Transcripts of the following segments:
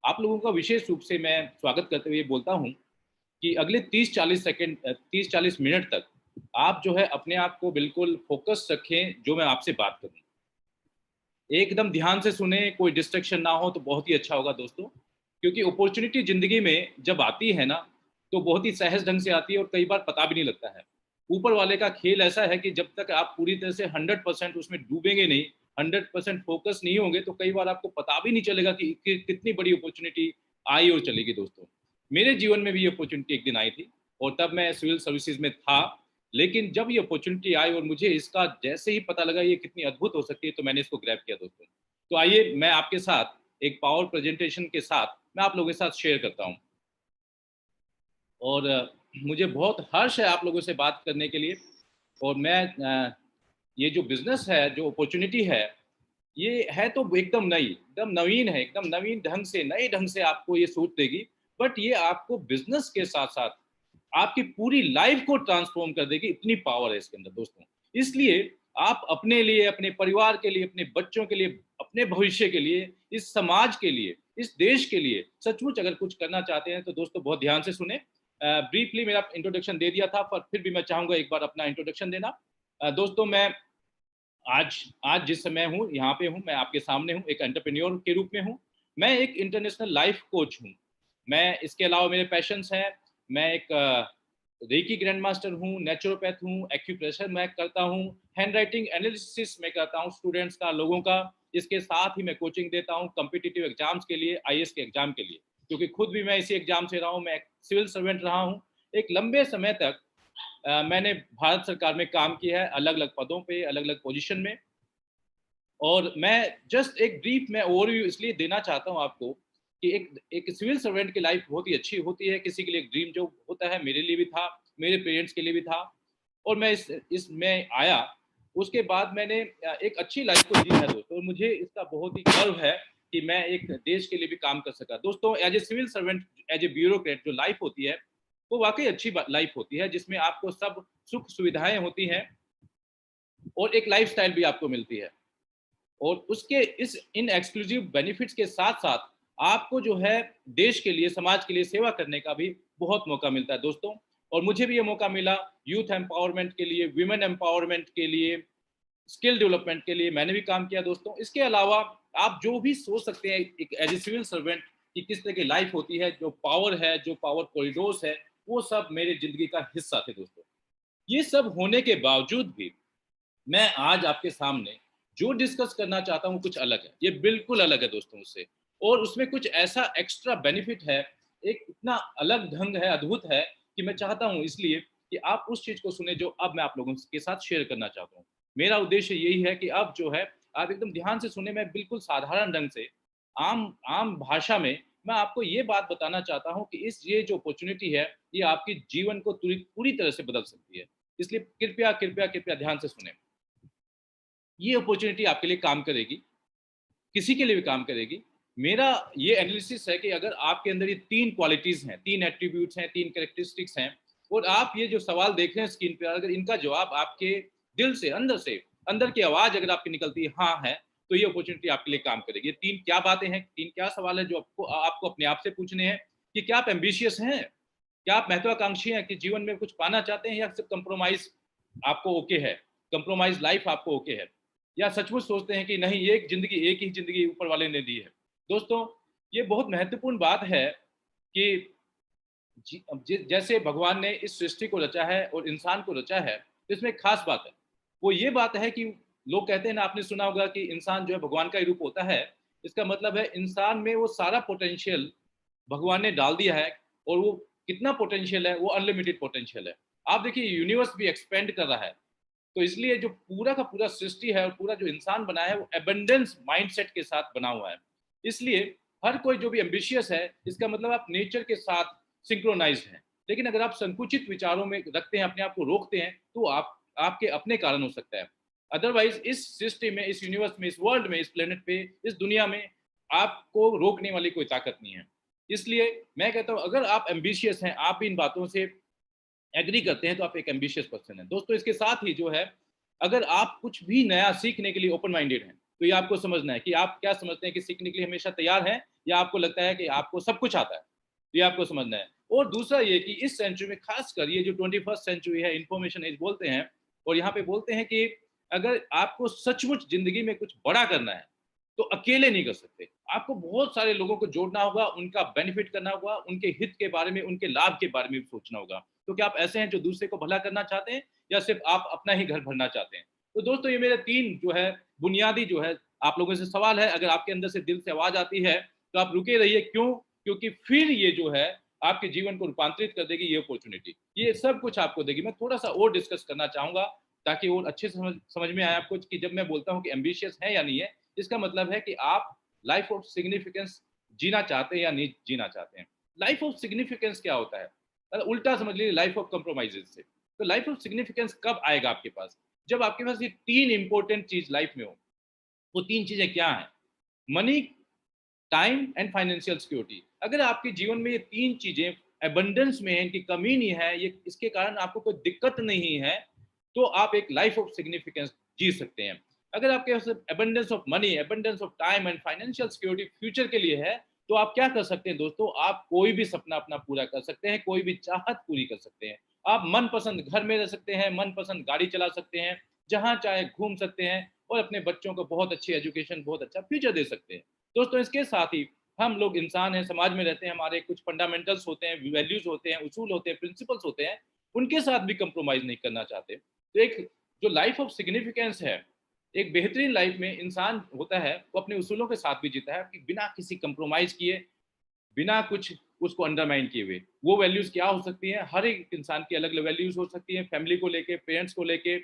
आप लोगों का विशेष रूप से मैं स्वागत करते हुए बोलता हूँ कि अगले 30-40 सेकंड 30-40 मिनट तक आप जो है अपने आप को बिल्कुल फ़ोकस रखें, जो मैं आपसे बात करूँ। एकदम ध्यान से सुनें, कोई डिस्ट्रैक्शन ना हो तो बहुत ही अच्छा होगा दोस्तों। क्योंकि अपॉर्च्युनिटी ज़िंदगी में जब आती है ना, तो बहुत ही सहज ढंग से आती है और कई बार पता भी नहीं लगता है। ऊपर वाले का खेल ऐसा है कि जब तक आप पूरी तरह से 100% उसमें डूबेंगे नहीं, 100% फ़ोकस नहीं होंगे, तो कई बार आपको पता भी नहीं चलेगा कि कितनी बड़ी अपॉर्च्युनिटी आई और चली गई दोस्तों। मेरे जीवन में भी ये अपॉर्च्युनिटी एक दिन आई थी और तब मैं सिविल सर्विसेज़ में था। लेकिन जब ये अपॉर्च्युनिटी आई और मुझे इसका जैसे ही पता लगा ये कितनी अद्भुत हो सकती है, तो मैंने इसको ग्रैब किया दोस्तों। तो आइए मैं आपके साथ एक पावर प्रेजेंटेशन के साथ मैं आप लोगों के साथ शेयर करता हूँ। और मुझे बहुत हर्ष है आप लोगों से बात करने के लिए। और मैं ये जो बिज़नेस है, जो अपॉर्च्युनिटी है, ये है तो एकदम नवीन है, एकदम नवीन ढंग से, नए ढंग से आपको ये सोच देगी। बट ये आपको बिज़नेस के साथ-साथ आपकी पूरी लाइफ़ को ट्रांसफ़ॉर्म कर देगी, इतनी पावर है इसके अंदर दोस्तों। इसलिए आप अपने लिए, अपने परिवार के लिए, अपने बच्चों के लिए, अपने भविष्य के लिए, इस समाज के लिए, इस देश के लिए सचमुच अगर कुछ करना चाहते हैं तो दोस्तों बहुत ध्यान से सुनें। ब्रीफली मेरा इंट्रोडक्शन दे दिया था, पर फिर भी मैं चाहूँगा एक बार अपना इंट्रोडक्शन देना। दोस्तों मैं आज आज जिस समय हूँ, यहाँ पे हूँ, मैं आपके सामने हूँ, एक एंटरप्रेन्योर के रूप में हूँ। मैं एक इंटरनेशनल लाइफ कोच हूँ। मैं इसके अलावा मेरे पैशन्स हैं, मैं एक रेकी ग्रैंड मास्टर हूँ, नेचुरोपैथ हूँ, एक्यूप्रेशर मैं करता हूँ, हैंडराइटिंग एनालिसिस मैं करता हूँ स्टूडेंट्स का, लोगों का। इसके साथ ही मैं कोचिंग देता हूँ कॉम्पिटिटिव एग्जाम्स के लिए, आईएएस के एग्जाम के लिए, क्योंकि खुद भी मैं इसी एग्जाम से रहा हूँ। मैं एक सिविल सर्वेंट रहा हूँ। एक लंबे समय तक मैंने भारत सरकार में काम किया है, अलग-अलग पदों पे, अलग-अलग पोजीशन में। और मैं जस्ट एक ब्रीफ में ओवरव्यू इसलिए देना चाहता हूँ आपको कि एक एक सिविल सर्वेंट की लाइफ बहुत ही अच्छी होती है। किसी के लिए एक ड्रीम जॉब होता है, मेरे लिए भी था, मेरे पेरेंट्स के लिए भी था। और मैं इसमें आया, उसके बाद मैंने एक अच्छी लाइफ को जी है दोस्तों, और मुझे इसका बहुत ही गर्व है कि मैं एक देश के लिए भी काम कर सका। दोस्तों as a civil servant, as a bureaucrat जो लाइफ होती है, वो वाकई अच्छी लाइफ होती है, जिसमें आपको सब सुख सुविधाएं होती हैं और एक लाइफ भी आपको मिलती है। और उसके इस इन एक्सक्लूसिव बेनिफिट्स के साथ-साथ आपको जो है देश के लिए, समाज के लिए सेवा करने का भी बहुत मौका मिलता है दोस्तों। और मुझे भी ये मौका मिला यूथ एम्पावरमेंट के लिए, वुमेन एम्पावरमेंट के लिए, स्किल डेवलपमेंट के लिए मैंने भी काम किया दोस्तों। इसके अलावा आप जो भी सोच सकते हैं एक एज ए सिविल सर्वेंट कि किस तरह की लाइफ होती है, जो पावर है, जो पावर कॉरिडोर्स है, वो सब मेरी ज़िंदगी का हिस्सा थे दोस्तों। ये सब होने के बावजूद भी मैं आज आपके सामने जो डिस्कस करना चाहता हूँ कुछ अलग है। ये बिल्कुल अलग है दोस्तों उससे। और उसमें कुछ ऐसा एक्स्ट्रा बेनिफिट है, एक इतना अलग ढंग है, अद्भुत है कि मैं चाहता हूँ इसलिए कि आप उस चीज़ को सुने जो अब मैं आप लोगों के साथ शेयर करना चाहता हूँ। मेरा उद्देश्य यही है कि अब जो है आप एकदम ध्यान से सुने, मैं बिल्कुल साधारण ढंग से आम आम भाषा में मैं आपको ये बात बताना चाहता हूँ कि ये जो अपॉर्च्युनिटी है, ये आपके जीवन को पूरी पूरी तरह से बदल सकती है। इसलिए कृपया, कृपया, कृपया ध्यान से सुनें। ये अपॉर्च्युनिटी आपके लिए काम करेगी, किसी के लिए भी काम करेगी। मेरा ये एनालिसिस है कि अगर आपके अंदर ये 3 क्वालिटीज़ हैं, 3 एट्रिब्यूट्स हैं, 3 कैरेक्टरिस्टिक्स हैं और आप ये जो सवाल देख रहे हैं स्क्रीन पे, अगर इनका जवाब आपके दिल से, अंदर की आवाज़ अगर आपकी निकलती है हाँ है, तो ये अपॉर्च्युनिटी आपके लिए काम करेगी। ये 3 क्या बातें हैं, 3 क्या सवाल हैं जो आपको आपको अपने आप से पूछने हैं कि क्या आप एम्बिशियस हैं? क्या आप महत्वाकांक्षी हैं कि जीवन में कुछ पाना चाहते हैं, या सिर्फ़ कंप्रोमाइज़ आपको ओके है? कंप्रोमाइज़ लाइफ़ आपको ओके है? या सचमुच सोचते हैं कि नहीं, एक ही ज़िंदगी ऊपर वाले ने दी है। दोस्तों, ये बहुत महत्वपूर्ण बात है कि जैसे भगवान ने इस सृष्टि को रचा है और इंसान को रचा है, तो इसमें एक खास बात है। वो ये बात है कि लोग कहते हैं ना, आपने सुना होगा कि इंसान जो है भगवान का ही रूप होता है। इसका मतलब है इंसान में वो सारा पोटेंशियल भगवान ने डाल दिया है, और वो कितना पोटेंशियल है, वो अनलिमिटेड पोटेंशियल है। आप देखिए यूनिवर्स भी एक्सपेंड कर रहा है। तो इसलिए जो पूरा का पूरा सृष्टि है और पूरा जो इंसान बना है, वो एबंडेंस माइंडसेट के साथ बना हुआ है। इसलिए हर कोई जो भी एम्बिशियस है, इसका मतलब आप नेचर के साथ सिंक्रोनाइज्ड हैं। लेकिन अगर आप संकुचित विचारों में रखते हैं, अपने आप को रोकते हैं, तो आप आपके अपने कारण हो सकता है। अदरवाइज इस सृष्टि में, इस यूनिवर्स में, इस वर्ल्ड में, इस प्लेनेट पे, इस दुनिया में आपको रोकने वाली कोई ताकत नहीं है। इसलिए मैं कहता हूँ अगर आप एम्बिशियस हैं, आप भी इन बातों से एग्री करते हैं, तो आप एक एम्बिशियस पर्सन हैं। दोस्तों इसके साथ ही जो है, अगर आप कुछ भी नया सीखने के लिए ओपन माइंडेड हैं, तो ये आपको समझना है कि आप क्या समझते हैं कि सीखने के लिए हमेशा तैयार हैं, या आपको लगता है कि आपको सब कुछ आता है, ये आपको समझना है। और दूसरा ये कि इस सेंचुरी में खासकर ये जो 21st सेंचुरी है, इंफॉर्मेशन एज बोलते हैं, और यहाँ पे बोलते हैं कि अगर आपको सचमुच जिंदगी में कुछ बड़ा करना है तो अकेले नहीं कर सकते, आपको बहुत सारे लोगों को जोड़ना होगा, उनका बेनिफिट करना होगा, उनके हित के बारे में, उनके लाभ के बारे में भी सोचना होगा। तो क्या आप ऐसे हैं जो दूसरे को भला करना चाहते हैं, या सिर्फ आप अपना ही घर भरना चाहते हैं? तो दोस्तों ये मेरे 3 जो है बुनियादी जो है आप लोगों से सवाल है, अगर आपके अंदर से दिल से आवाज आती है तो आप रुके रहिए। क्यों? क्योंकि फिर ये जो है आपके जीवन को रूपांतरित कर देगी, ये अपॉर्चुनिटी, ये सब कुछ आपको देगी। मैं थोड़ा सा और डिस्कस करना चाहूंगा ताकि और अच्छे से समझ में आए आपको कि जब मैं बोलता हूँ कि एम्बिशियस है या नहीं है, इसका मतलब है कि आप लाइफ ऑफ सिग्निफिकेंस जीना चाहते हैं या नहीं जीना चाहते हैं। लाइफ ऑफ सिग्निफिकेंस क्या होता है? उल्टा समझ लीजिए लाइफ ऑफ कंप्रोमाइजेस से। तो लाइफ ऑफ सिग्निफिकेंस कब आएगा आपके पास? जब आपके पास ये 3 इंपॉर्टेंट चीज लाइफ में हो। वो 3 चीजें क्या हैं? Money, time and financial security. अगर आपके जीवन में ये 3 चीजें एबंडेंस में है, इनकी कमी नहीं है, ये इसके कारण आपको कोई दिक्कत नहीं है, तो आप एक लाइफ ऑफ सिग्निफिकेंस जी सकते हैं। अगर आपके पास abundance of money, abundance of time and financial security future के लिए है, तो आप क्या कर सकते हैं दोस्तों? आप कोई भी सपना अपना पूरा कर सकते हैं, कोई भी चाहत पूरी कर सकते हैं। आप मनपसंद घर में रह सकते हैं, मनपसंद गाड़ी चला सकते हैं, जहां चाहे घूम सकते हैं, और अपने बच्चों को बहुत अच्छी एजुकेशन, बहुत अच्छा फ्यूचर दे सकते हैं। दोस्तों इसके साथ ही हम लोग इंसान हैं, समाज में रहते हैं, हमारे कुछ फंडामेंटल्स होते हैं, वैल्यूज होते हैं, उसूल होते हैं, प्रिंसिपल्स होते हैं, उनके साथ भी कंप्रोमाइज नहीं करना चाहते। तो एक जो लाइफ ऑफ सिग्निफिकेंस है, एक बेहतरीन लाइफ में इंसान होता है वो अपने उसूलों के साथ भी जीता है, कि बिना किसी कंप्रोमाइज किए, बिना कुछ उसको अंडरमाइन किए हुए। वो वैल्यूज क्या हो सकती हैं? हर एक इंसान की अलग अलग वैल्यूज हो सकती हैं, फैमिली को लेके, पेरेंट्स को लेके,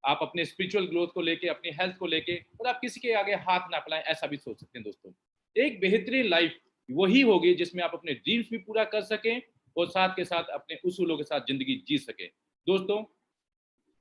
आप अपने स्पिरिचुअल ग्रोथ को लेके, अपनी हेल्थ को लेके, और आप किसी के आगे हाथ ना फैलाएं, ऐसा भी सोच सकते हैं दोस्तों। एक बेहतरीन लाइफ वही होगी जिसमें आप अपने ड्रीम्स भी पूरा कर सकें, और साथ के साथ अपने उसूलों के साथ जिंदगी जी सके। दोस्तों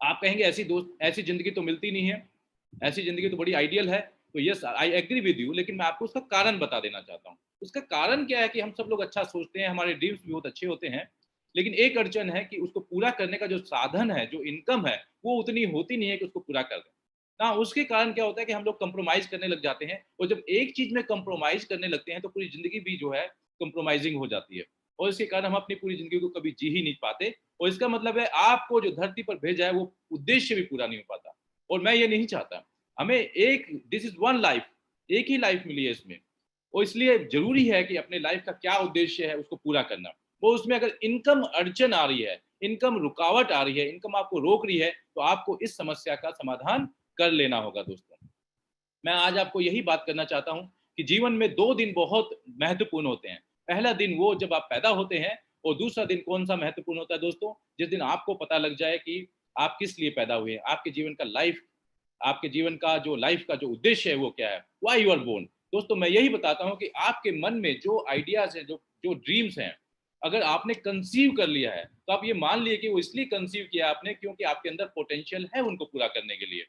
आप कहेंगे ऐसी दोस्त, ऐसी जिंदगी तो मिलती नहीं है, ऐसी जिंदगी तो बड़ी आइडियल है। तो yes, I agree with you, लेकिन मैं आपको उसका कारण बता देना चाहता हूँ। उसका कारण क्या है कि हम सब लोग अच्छा सोचते हैं, हमारे ड्रीम्स भी बहुत अच्छे होते हैं, लेकिन एक अड़चन है कि उसको पूरा करने का जो साधन है, जो इनकम है, वो उतनी होती नहीं है कि उसको पूरा कर दें ना। उसके कारण क्या होता है कि हम लोग कंप्रोमाइज करने लग जाते हैं, और जब एक चीज में कंप्रोमाइज करने लगते हैं तो पूरी जिंदगी भी जो है कंप्रोमाइजिंग हो जाती है, और इसके कारण हम अपनी पूरी जिंदगी को कभी जी ही नहीं पाते। और इसका मतलब है आपको जो धरती पर भेजा है वो उद्देश्य भी पूरा नहीं हो पाता, और मैं ये नहीं चाहता। हमें एक, दिस इज वन लाइफ, एक ही लाइफ मिली है इसमें, और इसलिए जरूरी है कि अपने लाइफ का क्या उद्देश्य है उसको पूरा करना। वो उसमें अगर इनकम अड़चन आ रही है, इनकम रुकावट आ रही है, इनकम आपको रोक रही है, तो आपको इस समस्या का समाधान कर लेना होगा दोस्तों। मैं आज आपको यही बात करना चाहता हूं कि जीवन में 2 दिन बहुत महत्वपूर्ण होते हैं। पहला दिन वो जब आप पैदा होते हैं, और दूसरा दिन कौन सा महत्वपूर्ण होता है दोस्तों? जिस दिन आपको पता लग जाए कि आप किस लिए पैदा हुए हैं, आपके जीवन का लाइफ, आपके जीवन का जो लाइफ का जो उद्देश्य है वो क्या है, व्हाई यू आर बोर्न। दोस्तों मैं यही बताता हूँ कि आपके मन में जो आइडियाज है, जो जो ड्रीम्स हैं, अगर आपने कंसीव कर लिया है, तो आप ये मान लिए कि वो इसलिए कंसीव किया आपने क्योंकि आपके अंदर पोटेंशियल है उनको पूरा करने के लिए।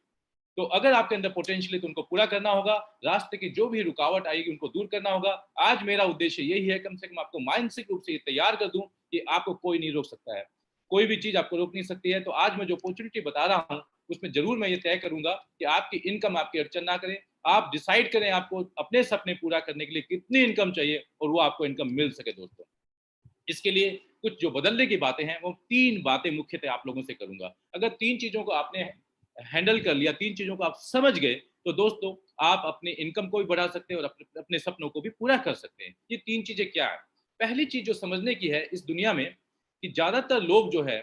तो अगर आपके अंदर पोटेंशियल है तो उनको पूरा करना होगा, रास्ते की जो भी रुकावट आएगी उनको दूर करना होगा। आज मेरा उद्देश्य यही है, कम से कम आपको मानसिक रूप से ये तैयार कर दूं कि आपको कोई नहीं रोक सकता है, कोई भी चीज आपको रोक नहीं सकती है। तो आज मैं जो अपॉर्चुनिटी बता रहा हूँ उसमें जरूर मैं ये तय करूंगा कि आपकी इनकम आपकी अड़चन ना करे। आप डिसाइड करें आपको अपने सपने पूरा करने के लिए कितनी इनकम चाहिए, और वो आपको इनकम मिल सके दोस्तों। इसके लिए कुछ जो बदलने की बातें हैं वो 3 बातें मुख्यतः आप लोगों से करूंगा। अगर 3 चीजों को आपने हैंडल कर लिया, 3 चीजों को आप समझ गए, तो दोस्तों आप अपने इनकम को भी बढ़ा सकते हैं और अपने अपने सपनों को भी पूरा कर सकते हैं। ये 3 चीजें क्या है? पहली चीज जो समझने की है इस दुनिया में, कि ज्यादातर लोग जो है,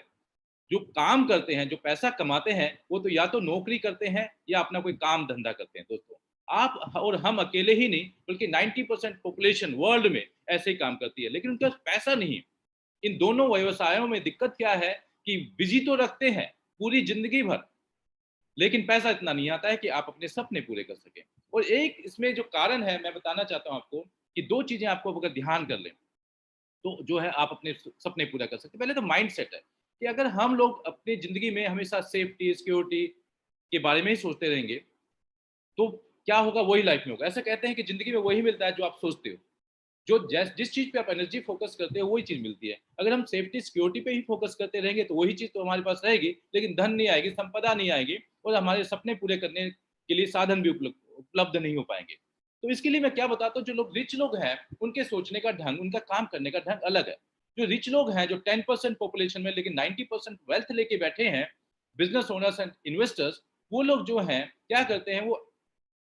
जो काम करते हैं, जो पैसा कमाते हैं, वो तो या तो नौकरी करते हैं या अपना कोई काम धंधा करते हैं दोस्तों। आप और हम अकेले ही नहीं, बल्कि 90% पॉपुलेशन वर्ल्ड में ऐसे ही काम करती है, लेकिन उनके पास पैसा नहीं। इन दोनों व्यवसायों में दिक्कत क्या है कि बिजी तो रखते हैं पूरी जिंदगी भर, लेकिन पैसा इतना नहीं आता है कि आप अपने सपने पूरे कर सकें। और एक इसमें जो कारण है मैं बताना चाहता हूं आपको, कि 2 चीजें आपको अगर ध्यान कर लें तो जो है आप अपने सपने पूरा कर सकते हैं। पहले तो माइंड सेट है, कि अगर हम लोग अपनी जिंदगी में हमेशा सेफ्टी सिक्योरिटी के बारे में ही सोचते रहेंगे, तो क्या होगा? वही लाइफ में होगा। ऐसा कहते हैं कि जिंदगी में वही मिलता है जो आप सोचते हो। जो जिस चीज पे आप एनर्जी फोकस करते हो वही चीज मिलती है। अगर हम सेफ्टी सिक्योरिटी पे ही फोकस करते रहेंगे तो वही चीज तो हमारे पास रहेगी, लेकिन धन नहीं आएगी, संपदा नहीं आएगी, और हमारे सपने पूरे करने के लिए साधन भी उपलब्ध नहीं हो पाएंगे। तो इसके लिए मैं क्या बताता हूँ, जो लोग रिच लोग हैं उनके सोचने का ढंग, उनका काम करने का ढंग अलग है। जो रिच लोग हैं, जो 10% पॉपुलेशन में लेकिन 90% वेल्थ लेके बैठे हैं, बिजनेस ओनर्स एंड इन्वेस्टर्स, वो लोग जो हैं क्या करते हैं,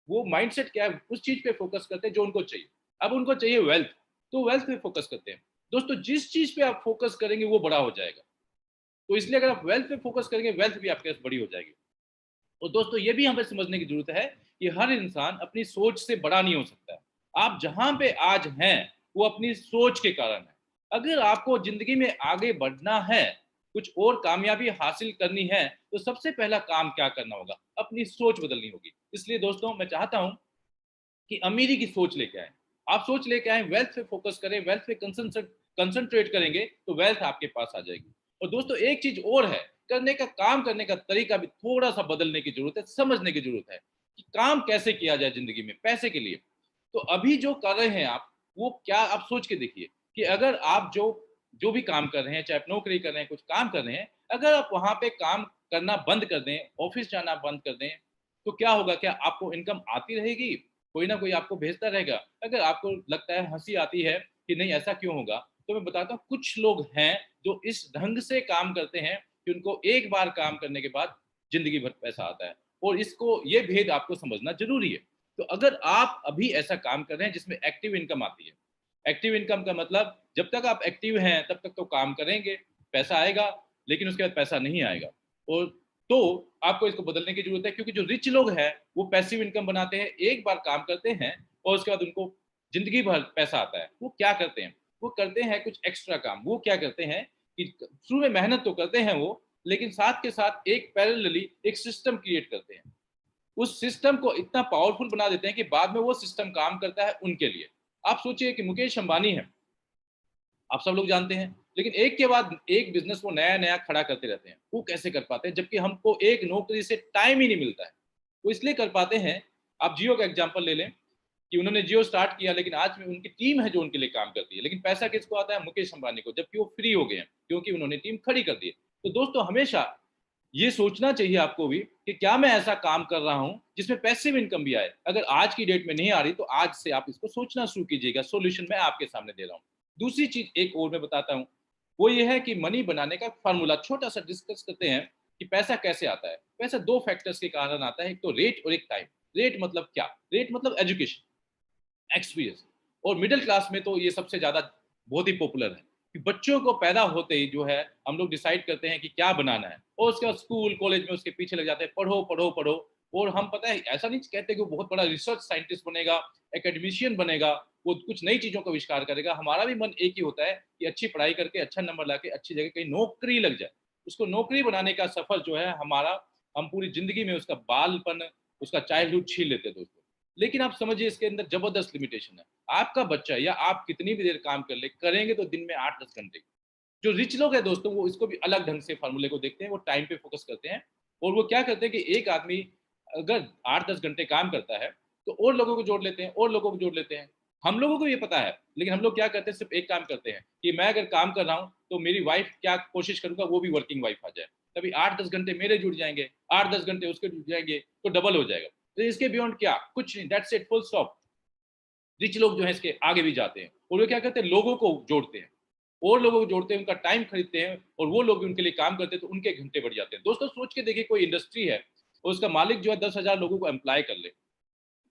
वो माइंडसेट क्या है, उस चीज पे फोकस करते हैं जो उनको चाहिए। अब उनको चाहिए वेल्थ, तो वेल्थ पे फोकस करते हैं। दोस्तों, जिस चीज पे आप फोकस करेंगे वो बड़ा हो जाएगा। तो इसलिए अगर आप वेल्थ पे फोकस करेंगे, वेल्थ भी आपके पास बड़ी हो जाएगी। और दोस्तों, ये भी हमें समझने की जरूरत है कि हर इंसान अपनी सोच से बड़ा नहीं हो सकता है। आप जहां पे आज हैं वो अपनी सोच के कारण है। अगर आपको जिंदगी में आगे बढ़ना है, कुछ और कामयाबी हासिल करनी है, तो सबसे पहला काम क्या करना होगा, अपनी सोच बदलनी होगी। इसलिए दोस्तों, मैं चाहता हूं कि अमीरी की सोच लेके आए। आप सोच लेके आए, वेल्थ पे फोकस करें, वेल्थ पे कंसंट्रेट करेंगे तो वेल्थ आपके पास आ जाएगी। और दोस्तों, एक चीज और है, करने का काम करने का तरीका भी थोड़ा सा बदलने की जरूरत है, समझने की जरूरत है कि काम कैसे किया जाए जिंदगी में पैसे के लिए। तो अभी जो कर रहे हैं आप, वो क्या आप सोच के देखिए कि अगर आप जो जो भी काम कर रहे हैं, चाहे आप नौकरी कर रहे हैं, कुछ काम कर रहे हैं, अगर आप वहां पे काम करना बंद कर दें, ऑफिस जाना बंद कर दें, तो क्या होगा, क्या आपको इनकम आती रहेगी? कोई ना कोई आपको भेजता रहेगा। अगर आपको लगता है, हंसी आती है कि नहीं ऐसा क्यों होगा, तो मैं बताता हूँ, कुछ लोग हैं जो इस ढंग से काम करते हैं कि उनको एक बार काम करने के बाद जिंदगी भर पैसा आता है। और इसको, ये भेद आपको समझना जरूरी है। तो अगर आप अभी ऐसा काम कर रहे हैं जिसमें एक्टिव इनकम आती है, एक्टिव इनकम का मतलब जब तक आप एक्टिव हैं तब तक तो काम करेंगे, पैसा आएगा, लेकिन उसके बाद पैसा नहीं आएगा। और तो आपको इसको बदलने की जरूरत है, क्योंकि जो रिच लोग हैं वो पैसिव इनकम बनाते हैं, एक बार काम करते हैं और उसके बाद उनको जिंदगी भर पैसा आता है। वो क्या करते हैं, वो करते हैं कुछ एक्स्ट्रा काम। वो क्या करते हैं कि शुरू में मेहनत तो करते हैं वो, लेकिन साथ के साथ एक पैरेलली एक सिस्टम क्रिएट करते हैं। उस सिस्टम को इतना पावरफुल बना देते हैं कि बाद में वो सिस्टम काम करता है उनके लिए। आप सोचिए कि मुकेश अंबानी है, आप सब लोग जानते हैं, लेकिन एक के बाद एक बिजनेस वो नया नया खड़ा करते रहते हैं। वो कैसे कर पाते हैं, जबकि हमको एक नौकरी से टाइम ही नहीं मिलता है। वो इसलिए कर पाते हैं। आप जियो का एग्जांपल ले लें कि उन्होंने जियो स्टार्ट किया, लेकिन आज में उनकी टीम है जो उनके लिए काम करती है, लेकिन पैसा किसको आता है, मुकेश अंबानी को, जबकि वो फ्री हो गए हैं क्योंकि उन्होंने टीम खड़ी कर दी है। तो दोस्तों, हमेशा ये सोचना चाहिए आपको भी कि क्या मैं ऐसा काम कर रहा हूं जिसमें पैसिव इनकम भी आए। अगर आज की डेट में नहीं आ रही तो आज से आप इसको सोचना शुरू कीजिएगा। सॉल्यूशन मैं आपके सामने दे रहा हूं। दूसरी चीज एक और मैं बताता हूं, वो ये है कि मनी बनाने का फार्मूला छोटा सा डिस्कस करते हैं कि पैसा कैसे आता है। पैसा दो फैक्टर्स के कारण आता है, एक तो रेट और एक टाइम। रेट मतलब क्या, रेट मतलब एजुकेशन, एक्सपीरियंस। और मिडिल क्लास में तो ये सबसे ज्यादा बहुत ही पॉपुलर है कि बच्चों को पैदा होते ही जो है हम लोग डिसाइड करते हैं कि क्या बनाना है, और उसके बाद स्कूल कॉलेज में उसके पीछे लग जाते हैं, पढ़ो पढ़ो पढ़ो। और हम, पता है, ऐसा नहीं कहते कि वो बहुत बड़ा रिसर्च साइंटिस्ट बनेगा, एकेडमिशियन बनेगा, वो कुछ नई चीजों का आविष्कार करेगा। हमारा भी मन एक ही होता है कि अच्छी पढ़ाई करके अच्छा नंबर लाके अच्छी जगह कहीं नौकरी लग जाए। उसको नौकरी बनाने का सफर जो है हमारा, हम पूरी जिंदगी में उसका बालपन, उसका चाइल्डहुड छीन लेते हैं दोस्तों। लेकिन आप समझिए, इसके अंदर जबरदस्त लिमिटेशन है। आपका बच्चा या आप कितनी भी देर काम कर ले, करेंगे तो दिन में 8-10 घंटे। जो रिच लोग हैं दोस्तों, वो इसको भी अलग ढंग से फार्मूले को देखते हैं, वो टाइम पे फोकस करते हैं। और वो क्या करते हैं कि एक आदमी अगर 8-10 घंटे काम करता है तो और लोगों को जोड़ लेते हैं, और लोगों को जोड़ लेते हैं। हम लोगों को ये पता है, लेकिन हम लोग क्या करते हैं, सिर्फ एक काम करते हैं कि मैं अगर काम कर रहा हूँ तो मेरी वाइफ, क्या कोशिश करूंगा वो भी वर्किंग वाइफ आ जाए, तभी 8-10 घंटे मेरे जुड़ जाएंगे, 8-10 घंटे उसके जुड़ जाएंगे, तो डबल हो जाएगा। तो इसके बियॉन्ड क्या, कुछ नहीं, that's it, full stop. Rich लोग जो है इसके आगे भी जाते हैं, और वो क्या करते हैं, लोगों को जोड़ते हैं, और लोगों को जोड़ते हैं, उनका टाइम खरीदते हैं, और वो लोग भी उनके लिए काम करते हैं, तो उनके घंटे बढ़ जाते हैं। दोस्तों, सोच के देखिए, कोई इंडस्ट्री है और उसका मालिक जो है 10,000 लोगों को एम्प्लॉय कर ले,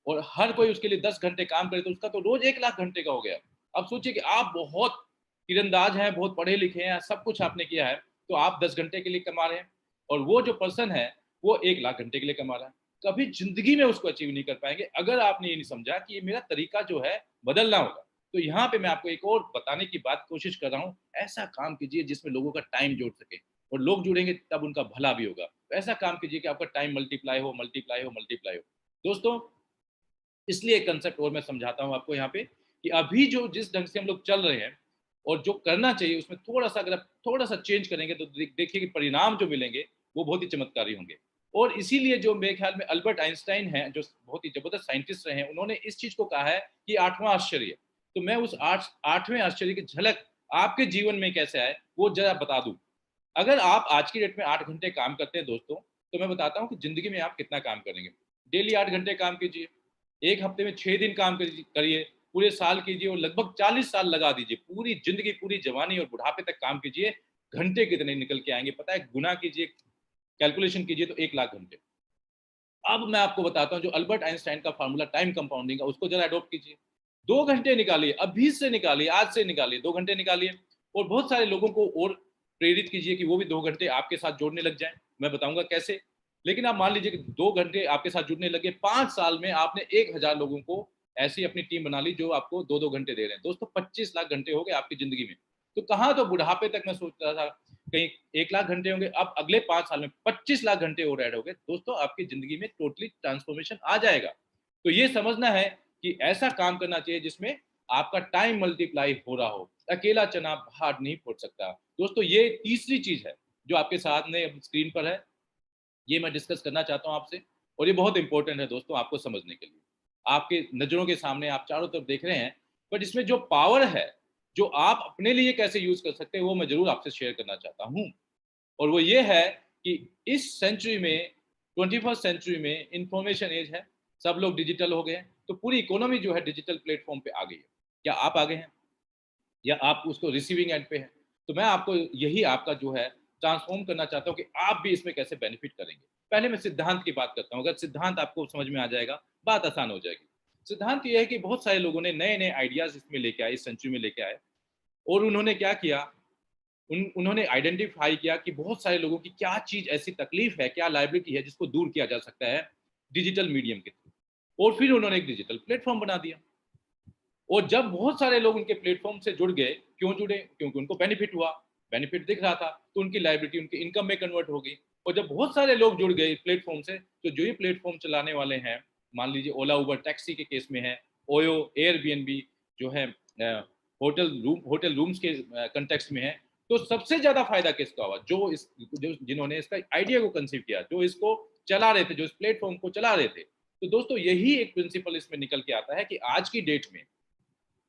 और हर कोई उसके लिए 10 घंटे काम करे, तो उसका तो रोज 1 लाख घंटे का हो गया। अब सोचिए कि आप बहुत तीरंदाज हैं, बहुत पढ़े लिखे हैं, सब कुछ आपने किया है, तो आप 10 घंटे के लिए कमा रहे हैं, और वो जो पर्सन है वो 1 लाख घंटे के लिए कमा रहा है। कभी जिंदगी में उसको अचीव नहीं कर पाएंगे अगर आपने ये नहीं समझा कि ये मेरा तरीका जो है बदलना होगा। तो यहाँ पे मैं आपको एक और बताने की बात कोशिश कर रहा हूँ, ऐसा काम कीजिए जिसमें लोगों का टाइम जोड़ सके, और लोग जुड़ेंगे तब उनका भला भी होगा। तो ऐसा काम कीजिए कि आपका टाइम मल्टीप्लाई हो, मल्टीप्लाई हो, मल्टीप्लाई हो। दोस्तों, इसलिए एक कंसेप्ट और मैं समझाता हूँ आपको यहाँ पे कि अभी जो जिस ढंग से हम लोग चल रहे हैं और जो करना चाहिए उसमें थोड़ा सा, अगर आप थोड़ा सा चेंज करेंगे तो देखिए कि परिणाम जो मिलेंगे वो बहुत ही चमत्कारी होंगे। और इसीलिए जो मेरे ख्याल में अल्बर्ट आइंस्टाइन हैं, जो बहुत ही जबरदस्त साइंटिस्ट रहे हैं, उन्होंने इस चीज को कहा है कि आठवां आश्चर्य। तो मैं उस आठवें आश्चर्य की झलक आपके जीवन में कैसे आए वो जरा बता दूं। अगर आप आज की डेट में 8 घंटे काम करते हैं दोस्तों, तो मैं बताता हूँ कि जिंदगी में आप कितना काम करेंगे। डेली 8 घंटे काम कीजिए, एक हफ्ते में 6 दिन काम करिए, पूरे साल कीजिए और लगभग 40 साल लगा दीजिए, पूरी जिंदगी, पूरी जवानी और बुढ़ापे तक काम कीजिए। घंटे कितने निकल के आएंगे पता है? गुना कीजिए, कैलकुलेशन कीजिए तो 1 लाख घंटे। अब मैं आपको बताता हूँ जो अल्बर्ट आइंस्टाइन का फार्मूला टाइम कंपाउंडिंग का, उसको जरा अडॉप्ट कीजिए। 2 घंटे निकालिए, अभी से निकालिए, आज से निकालिए, 2 घंटे निकालिए और बहुत सारे लोगों को और प्रेरित कीजिए कि वो भी 2 घंटे आपके साथ जोड़ने लग जाएं। मैं बताऊंगा कैसे। लेकिन आप मान लीजिए कि 2 घंटे आपके साथ जुड़ने लगे, 5 साल में आपने 1,000 लोगों को ऐसी अपनी टीम बना ली जो आपको 2-2 घंटे दे रहे हैं। दोस्तों 25 लाख घंटे हो गए आपकी जिंदगी में। तो कहाँ तो बुढ़ापे तक मैं सोच रहा था कहीं 1 लाख घंटे होंगे, अब अगले 5 साल में 25 लाख घंटे और ऐड हो गए। दोस्तों आपकी जिंदगी में टोटली ट्रांसफॉर्मेशन आ जाएगा। तो ये समझना है कि ऐसा काम करना चाहिए जिसमें आपका टाइम मल्टीप्लाई हो रहा हो। अकेला चना बाहर नहीं फोड़ सकता। दोस्तों ये तीसरी चीज है जो आपके सामने स्क्रीन पर है, ये मैं डिस्कस करना चाहता हूँ आपसे। और ये बहुत इंपॉर्टेंट है दोस्तों आपको समझने के लिए। आपके नज़रों के सामने आप चारों तरफ देख रहे हैं, बट इसमें जो पावर है, जो आप अपने लिए कैसे यूज कर सकते हैं, वो मैं जरूर आपसे शेयर करना चाहता हूँ। और वो ये है कि इस सेंचुरी में, 21st सेंचुरी में इंफॉर्मेशन एज है, सब लोग डिजिटल हो गए हैं, तो पूरी इकोनॉमी जो है डिजिटल प्लेटफॉर्म पे आ गई है। क्या आप आगे हैं या आप उसको रिसीविंग एंड पे हैं? तो मैं आपको यही आपका जो है ट्रांसफॉर्म करना चाहता हूँ कि आप भी इसमें कैसे बेनिफिट करेंगे। पहले मैं सिद्धांत की बात करता हूँ। अगर सिद्धांत आपको समझ में आ जाएगा, बात आसान हो जाएगी। सिद्धांत ये है कि बहुत सारे लोगों ने नए नए आइडियाज इसमें लेके आए, इस सेंचुरी में लेके आए। और उन्होंने क्या किया, उन्होंने आइडेंटिफाई किया कि बहुत सारे लोगों की क्या चीज ऐसी तकलीफ है, क्या लाइबिलिटी है जिसको दूर किया जा सकता है डिजिटल मीडियम के थ्रू। और फिर उन्होंने एक डिजिटल प्लेटफॉर्म बना दिया। और जब बहुत सारे लोग उनके प्लेटफॉर्म से जुड़ गए, क्यों जुड़े? क्योंकि उनको बेनिफिट हुआ, बेनिफिट दिख रहा था, तो उनकी लाइबिलिटी उनकी इनकम में कन्वर्ट हो गई। और जब बहुत सारे लोग जुड़ गए प्लेटफॉर्म से, तो जो ये प्लेटफॉर्म चलाने वाले हैं, मान लीजिए ओला उबर टैक्सी के केस में है, ओयो एयरबीएनबी जो है होटल रूम्स के कंटेक्स्ट में है, तो सबसे ज्यादा फायदा किसका हुआ? जो जिन्होंने इसका आइडिया को कंसीव किया, जो इसको चला रहे थे, जो इस प्लेटफॉर्म को चला रहे थे। तो दोस्तों यही एक प्रिंसिपल इसमें निकल के आता है कि आज की डेट में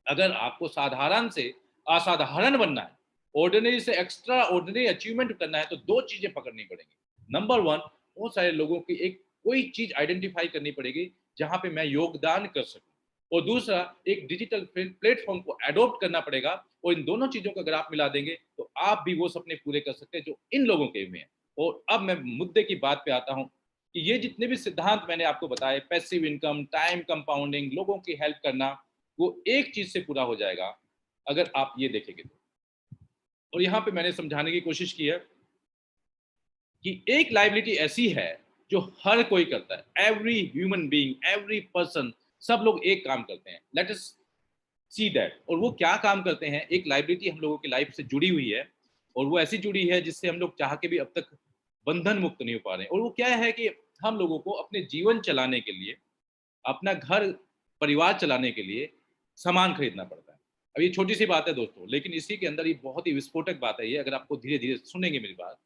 अगर आपको साधारण से असाधारण बनना है, ऑर्डिनरी से एक्स्ट्रा ऑर्डिनरी अचीवमेंट करना है, तो 2 चीजें पकड़नी पड़ेंगी। नंबर 1, बहुत सारे लोगों की एक कोई चीज आइडेंटिफाई करनी पड़ेगी जहां पे मैं योगदान कर सकूं। और दूसरा, एक डिजिटल प्लेटफॉर्म को एडॉप्ट करना पड़ेगा। और इन दोनों चीजों को अगर आप मिला देंगे तो आप भी वो सपने पूरे कर सकते हैं जो इन लोगों के में है। और अब मैं मुद्दे की बात पे आता हूं कि ये जितने भी सिद्धांत मैंने आपको बताए, पैसिव इनकम, टाइम कंपाउंडिंग, लोगों की हेल्प करना, वो एक चीज से पूरा हो जाएगा अगर आप ये देखेंगे तो। और यहां पे मैंने समझाने की कोशिश की है कि एक लाइबिलिटी ऐसी है जो हर कोई करता है, every human being, every person, सब लोग एक काम करते हैं। Let us see that. और वो क्या काम करते हैं? एक लाइबिलिटी हम लोगों की लाइफ से जुड़ी हुई है, और वो ऐसी जुड़ी है जिससे हम लोग चाह के भी अब तक बंधन मुक्त नहीं हो पा रहे हैं। और वो क्या है कि हम लोगों को अपने जीवन चलाने के लिए, अपना घर परिवार चलाने के लिए सामान खरीदना पड़ता है। अब ये छोटी सी बात है दोस्तों, लेकिन इसी के अंदर ये बहुत ही विस्फोटक बात है ये, अगर आपको धीरे धीरे सुनेंगे मेरी बात।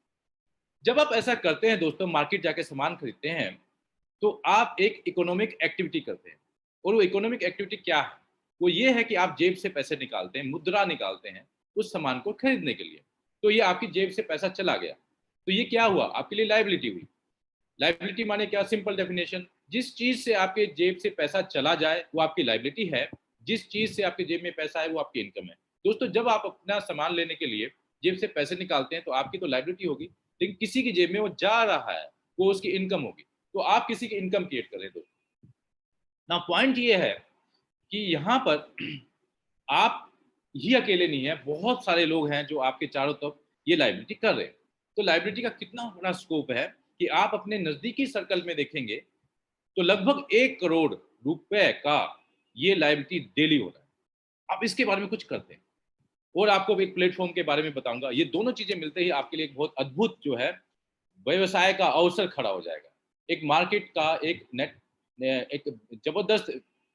जब आप ऐसा करते हैं दोस्तों, मार्केट जाके सामान खरीदते हैं, तो आप एक इकोनॉमिक एक्टिविटी करते हैं। और वो इकोनॉमिक एक्टिविटी क्या है? वो ये है कि आप जेब से पैसे निकालते हैं, मुद्रा निकालते हैं उस सामान को खरीदने के लिए। तो ये आपकी जेब से पैसा चला गया, तो ये क्या हुआ? आपके लिए लाइबिलिटी हुई। लाइबिलिटी माने क्या? सिंपल डेफिनेशन, जिस चीज से आपके जेब से पैसा चला जाए वो आपकी लाइबिलिटी है, जिस चीज से आपके जेब में पैसा है वो आपकी इनकम है। दोस्तों जब आप अपना सामान लेने के लिए जेब से पैसे निकालते हैं तो आपकी तो लाइबिलिटी होगी, लेकिन किसी की जेब में वो जा रहा है, वो उसकी इनकम होगी। तो आप किसी की इनकम क्रिएट कर रहे हैं दोस्तों। ना पॉइंट ये है कि यहाँ पर आप ही अकेले नहीं है, बहुत सारे लोग हैं जो आपके चारों तरफ ये लाइबिलिटी कर रहे हैं। तो लाइबिलिटी का कितना बड़ा स्कोप है कि आप अपने नजदीकी सर्कल में देखेंगे तो लगभग 1 करोड़ रुपए का ये लाइबिलिटी डेली हो रहा है। आप इसके बारे में कुछ करते हैं। और आपको एक प्लेटफॉर्म के बारे में बताऊंगा। ये दोनों चीजें मिलते ही आपके लिए एक बहुत अद्भुत जो है व्यवसाय का अवसर खड़ा हो जाएगा। एक मार्केट का एक जबरदस्त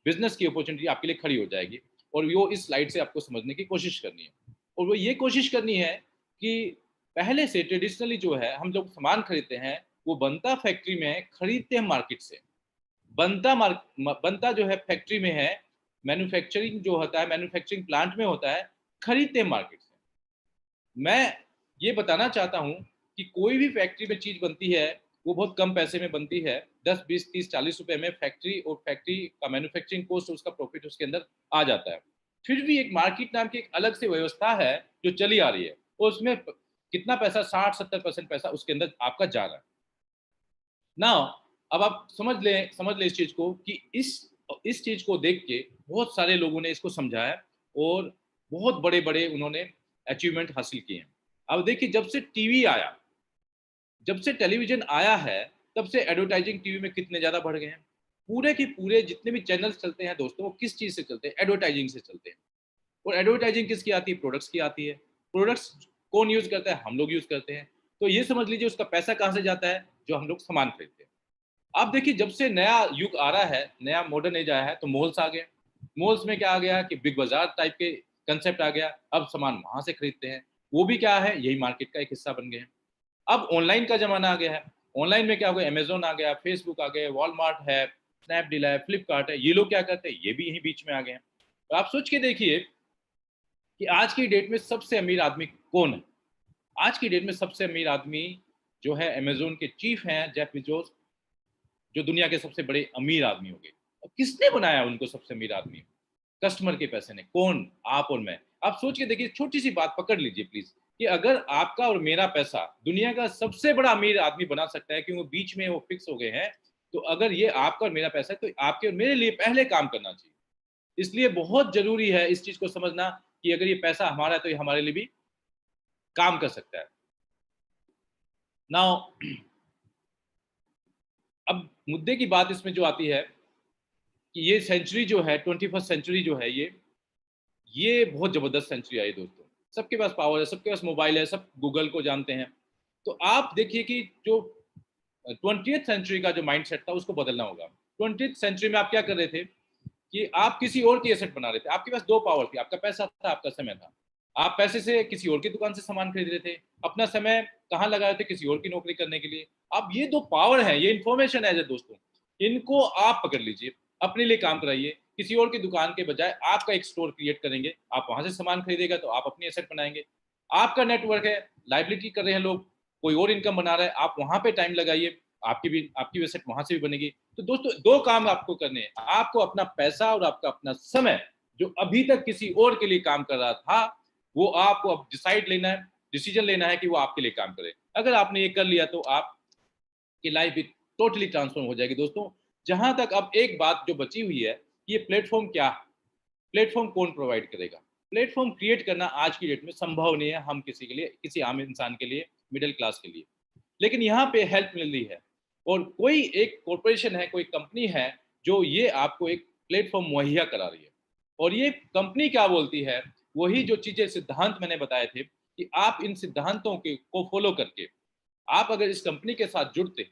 बिजनेस की अपॉर्चुनिटी आपके लिए खड़ी हो जाएगी। और वो इस स्लाइड से आपको समझने की कोशिश करनी है। और वो ये कोशिश करनी है कि पहले से ट्रेडिशनली जो है हम लोग सामान खरीदते हैं, वो बनता फैक्ट्री में है, खरीदते हैं मार्केट से। बनता जो है फैक्ट्री में है, मैन्युफैक्चरिंग जो होता है मैन्युफैक्चरिंग प्लांट में होता है, खरीदते हैं मार्केट से। मैं ये बताना चाहता हूँ कि कोई भी फैक्ट्री में चीज बनती है, वो बहुत कम पैसे में बनती है, 10, 20, 30, 40 रुपए में फैक्ट्री, और फैक्ट्री का मैन्युफैक्चरिंग कॉस्ट, उसका प्रॉफिट उसके अंदर आ जाता है। फिर भी एक मार्केट नाम की एक अलग से व्यवस्था है जो चली आ रही है, और उसमें कितना पैसा, 60-70% पैसा उसके अंदर आपका जा रहा है। नाउ अब आप समझ ले इस चीज को कि इस चीज को देख के बहुत सारे लोगों ने इसको समझा है, और बहुत बड़े बड़े उन्होंने अचीवमेंट हासिल किए हैं। अब देखिए, जब से टीवी आया, जब से टेलीविजन आया है, तब से एडवर्टाइजिंग टीवी में कितने ज्यादा बढ़ गए हैं। पूरे के पूरे जितने भी चैनल्स चलते हैं दोस्तों, वो किस चीज से चलते हैं? एडवर्टाइजिंग से चलते हैं। और एडवर्टाइजिंग किसकी आती है? प्रोडक्ट्स की आती है। प्रोडक्ट्स कौन यूज करता है? हम लोग यूज करते हैं। तो ये समझ लीजिए उसका पैसा कहाँ से जाता है? जो हम लोग सामान खरीदते हैं। आप देखिए, जब से नया युग आ रहा है, नया मॉडर्न एज आया है, तो मॉल्स आ गए। मॉल्स में क्या आ गया कि बिग बाजार टाइप के कंसेप्ट आ गया। अब सामान वहां से खरीदते हैं। वो भी क्या है? यही मार्केट का एक हिस्सा बन गए हैं। अब ऑनलाइन का जमाना आ गया है। ऑनलाइन में क्या हो गया? अमेजोन आ गया, फेसबुक आ गया, वॉलमार्ट है, स्नैपडील है, फ्लिपकार्ट है। ये लोग क्या करते हैं? ये भी यही बीच में आ गए हैं। तो आप सोच के देखिए कि आज की डेट में सबसे अमीर आदमी कौन है? आज की डेट में सबसे अमीर आदमी जो है, अमेजोन के चीफ हैं जेफ बेजोस, जो दुनिया के सबसे बड़े अमीर आदमी हो गए। और किसने बनाया उनको सबसे अमीर आदमी? कस्टमर के पैसे ने। कौन? आप और मैं। आप सोच के देखिए, छोटी सी बात पकड़ लीजिए प्लीज, कि अगर आपका और मेरा पैसा दुनिया का सबसे बड़ा अमीर आदमी बना सकता है, क्योंकि बीच में वो फिक्स हो गए हैं, तो अगर ये आपका और मेरा पैसा है, तो आपके और मेरे लिए पहले काम करना चाहिए। इसलिए बहुत जरूरी है इस चीज को समझना कि अगर ये पैसा हमारा है, तो ये हमारे लिए भी काम कर सकता है। नाउ अब मुद्दे की बात इसमें जो आती है कि ये सेंचुरी जो है, 21st सेंचुरी जो है, ये बहुत जबरदस्त सेंचुरी आई दोस्तों। सबके पास पावर है, सबके पास मोबाइल है, सब गूगल को जानते हैं। तो आप देखिए कि जो 20th सेंचुरी का जो माइंडसेट था, उसको बदलना होगा। 20th सेंचुरी में आप क्या कर रहे थे कि आप किसी और की एसेट बना रहे थे। आपके पास दो पावर थी, आपका पैसा था, आपका समय था। आप पैसे से किसी और की दुकान से सामान खरीद रहे थे, अपना समय कहाँ लगा रहे थे? किसी और की नौकरी करने के लिए। अब ये दो पावर है, ये इंफॉर्मेशन है दोस्तों, इनको आप पकड़ लीजिए, अपने लिए काम कराइए। किसी और की दुकान के बजाय आपका एक स्टोर क्रिएट करेंगे, आप वहां से सामान खरीदेगा, तो आप अपनी एसेट बनाएंगे। आपका नेटवर्क है, लाइबिलिटी कर रहे हैं लोग, कोई और इनकम बना रहा है, आप वहां पे टाइम लगाइए, आपकी एसेट वहां से भी बनेगी। तो दोस्तों, दो काम आपको करने हैं। आपको अपना पैसा और आपका अपना समय, जो अभी तक किसी और के लिए काम कर रहा था, वो आपको अब डिसीजन लेना है कि वो आपके लिए काम करे। अगर आपने ये कर लिया, तो आपकी लाइफ भी टोटली ट्रांसफॉर्म हो जाएगी दोस्तों। जहां तक अब एक बात जो बची हुई है, ये प्लेटफॉर्म क्या है? प्लेटफॉर्म कौन प्रोवाइड करेगा? प्लेटफॉर्म क्रिएट करना आज की डेट में संभव नहीं है, हम किसी के लिए, किसी आम इंसान के लिए, मिडिल क्लास के लिए। लेकिन यहाँ पे हेल्प मिल रही है, और कोई एक कॉरपोरेशन है, कोई कंपनी है, जो ये आपको एक प्लेटफॉर्म मुहैया करा रही है। और ये कंपनी क्या बोलती है? वही जो चीजें, सिद्धांत मैंने बताए थे, कि आप इन सिद्धांतों के को फॉलो करके आप अगर इस कंपनी के साथ जुड़ते,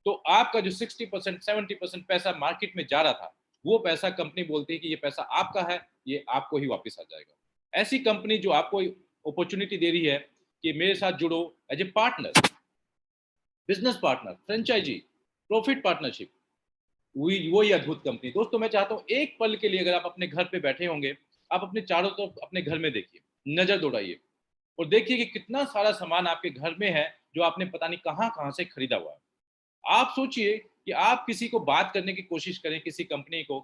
तो आपका जो 60%, 70% पैसा मार्केट में जा रहा था, वो पैसा कंपनी बोलती है कि ये पैसा आपका है, ये आपको ही वापस आ जाएगा। ऐसी कंपनी जो आपको अपॉर्चुनिटी दे रही है कि मेरे साथ जुड़ो as a partner, business partner, franchisee, profit partnership, वही अद्भुत कंपनी। दोस्तों, मैं चाहता हूँ एक पल के लिए, अगर आप अपने घर पे बैठे होंगे, आप अपने चारों तरफ अपने घर में देखिए, नजर दौड़ाइए, और देखिए कि कितना सारा सामान आपके घर में है, जो आपने पता नहीं कहाँ कहाँ से खरीदा हुआ है। आप सोचिए कि आप किसी को बात करने की कोशिश करें, किसी कंपनी को,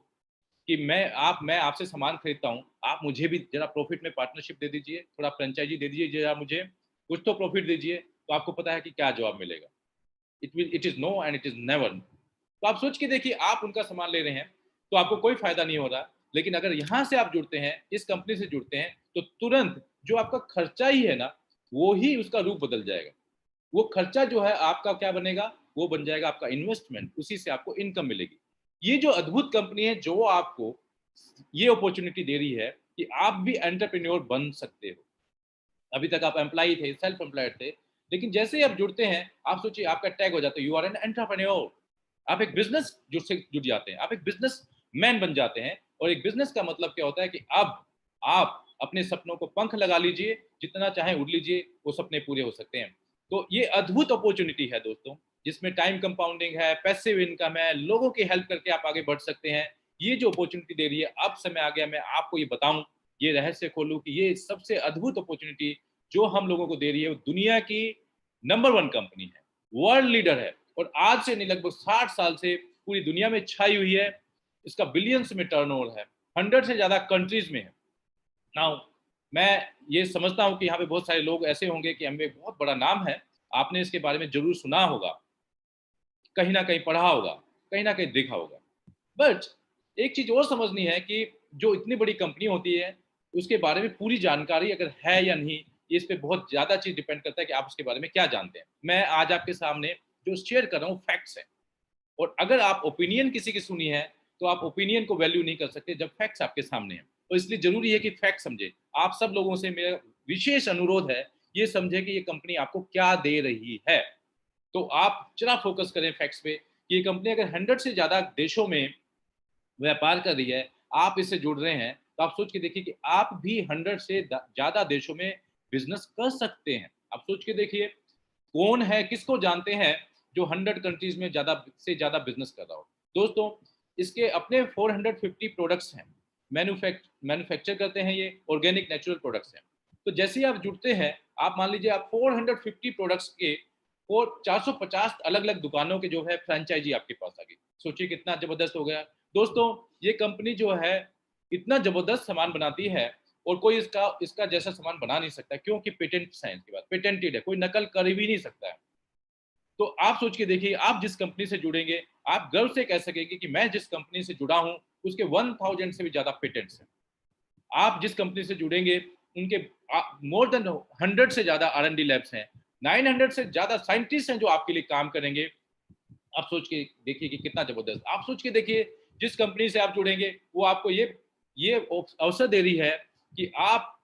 कि मैं आपसे सामान खरीदता हूँ, आप मुझे भी जरा प्रॉफिट में पार्टनरशिप दे दीजिए, थोड़ा फ्रेंचाइजी दे दीजिए, जरा मुझे कुछ तो प्रॉफिट दीजिए। तो आपको पता है कि क्या जवाब मिलेगा? It is no end it is never. तो आप सोच के देखिए, आप उनका सामान ले रहे हैं, तो आपको कोई फायदा नहीं हो रहा। लेकिन अगर यहाँ से आप जुड़ते हैं, इस कंपनी से जुड़ते हैं, तो तुरंत जो आपका खर्चा ही है ना, वो ही उसका रूप बदल जाएगा। वो खर्चा जो है आपका क्या बनेगा? वो बन जाएगा आपका इन्वेस्टमेंट, उसी से आपको इनकम मिलेगी। ये जो अद्भुत कंपनी है, जो आपको ये अपॉर्चुनिटी दे रही है कि आप भी एंटरप्रेन्योर बन सकते हो। अभी तक आप एम्प्लॉय थे, सेल्फ एम्प्लॉयड थे, लेकिन जैसे ही आप जुड़ते हैं, आप सोचिए, आपका टैग हो जाता है, यू आर एन एंटरप्रेन्योर। आप एक बिजनेस जुड़ जाते हैं, आप एक बिजनेस मैन बन जाते हैं। और एक बिजनेस का मतलब क्या होता है कि अब आप अपने सपनों को पंख लगा लीजिए, जितना चाहे उड़ लीजिए, वो सपने पूरे हो सकते हैं। तो ये अद्भुत अपॉर्चुनिटी है दोस्तों, जिसमें टाइम कंपाउंडिंग है, पैसिव इनकम है, लोगों की हेल्प करके आप आगे बढ़ सकते हैं। ये जो अपॉर्चुनिटी दे रही है, अब समय आ गया मैं आपको ये बताऊं, ये रहस्य खोलूं कि ये सबसे अद्भुत अपॉर्चुनिटी जो हम लोगों को दे रही है, वो दुनिया की नंबर 1 कंपनी है, वर्ल्ड लीडर है, और आज से नहीं, लगभग 60 साल से पूरी दुनिया में छाई हुई है। इसका बिलियंस में टर्नओवर है, 100 से ज्यादा कंट्रीज में है। नाउ मैं ये समझता हूँ कि यहाँ पे बहुत सारे लोग ऐसे होंगे कि हमें बहुत बड़ा नाम है, आपने इसके बारे में जरूर सुना होगा, कहीं ना कहीं पढ़ा होगा, कहीं ना कहीं देखा होगा। बट एक चीज और समझनी है कि जो इतनी बड़ी कंपनी होती है उसके बारे में पूरी जानकारी अगर है या नहीं, ये इस पे बहुत ज्यादा चीज डिपेंड करता है कि आप उसके बारे में क्या जानते हैं। मैं आज आपके सामने जो शेयर कर रहा हूँ फैक्ट्स है, और अगर आप ओपिनियन किसी की सुनी है तो आप ओपिनियन को वैल्यू नहीं कर सकते जब फैक्ट्स आपके सामने हैं। तो इसलिए जरूरी है कि फैक्ट समझे। आप सब लोगों से मेरा विशेष अनुरोध है, ये समझे कि ये कंपनी आपको क्या दे रही है। तो आप जरा फोकस करें फैक्ट्स पे कि ये कंपनी अगर 100 से ज्यादा देशों में व्यापार कर रही है, आप इससे जुड़ रहे हैं, तो आप सोच के देखिए कि आप भी 100 से ज्यादा देशों में बिजनेस कर सकते हैं। आप सोच के देखिए कौन है, किसको जानते हैं जो 100 कंट्रीज में ज्यादा से ज्यादा बिजनेस कर रहा हो। दोस्तों, इसके अपने 450 प्रोडक्ट्स हैं, मैन्युफैक्चर करते हैं, ये ऑर्गेनिक नेचुरल प्रोडक्ट्स हैं। तो जैसे ही आप जुड़ते हैं, आप मान लीजिए आप 450 प्रोडक्ट्स के और 450 अलग अलग दुकानों के जो है फ्रेंचाइजी आपके पास आ गई। सोचिए कितना जबरदस्त हो गया। दोस्तों, ये कंपनी जो है इतना जबरदस्त सामान बनाती है और कोई इसका इसका जैसा सामान बना नहीं सकता, क्योंकि पेटेंट साइंस के बाद पेटेंटेड है, कोई नकल कर भी नहीं सकता है। तो आप सोच के देखिए, आप जिस कंपनी से जुड़ेंगे, आप गर्व से कह सकेंगे कि मैं जिस कंपनी से जुड़ा हूं उसके 1000 से भी ज्यादा पेटेंट्स हैं। आप जिस कंपनी से जुड़ेंगे उनके मोर देन 100 से ज्यादा R&D लैब्स हैं, 900 से ज्यादा साइंटिस्ट हैं जो आपके लिए काम करेंगे। आप सोच के देखिए कि कितना जबरदस्त। आप सोच के देखिए, जिस कंपनी से आप जुड़ेंगे वो आपको ये अवसर दे रही है कि आप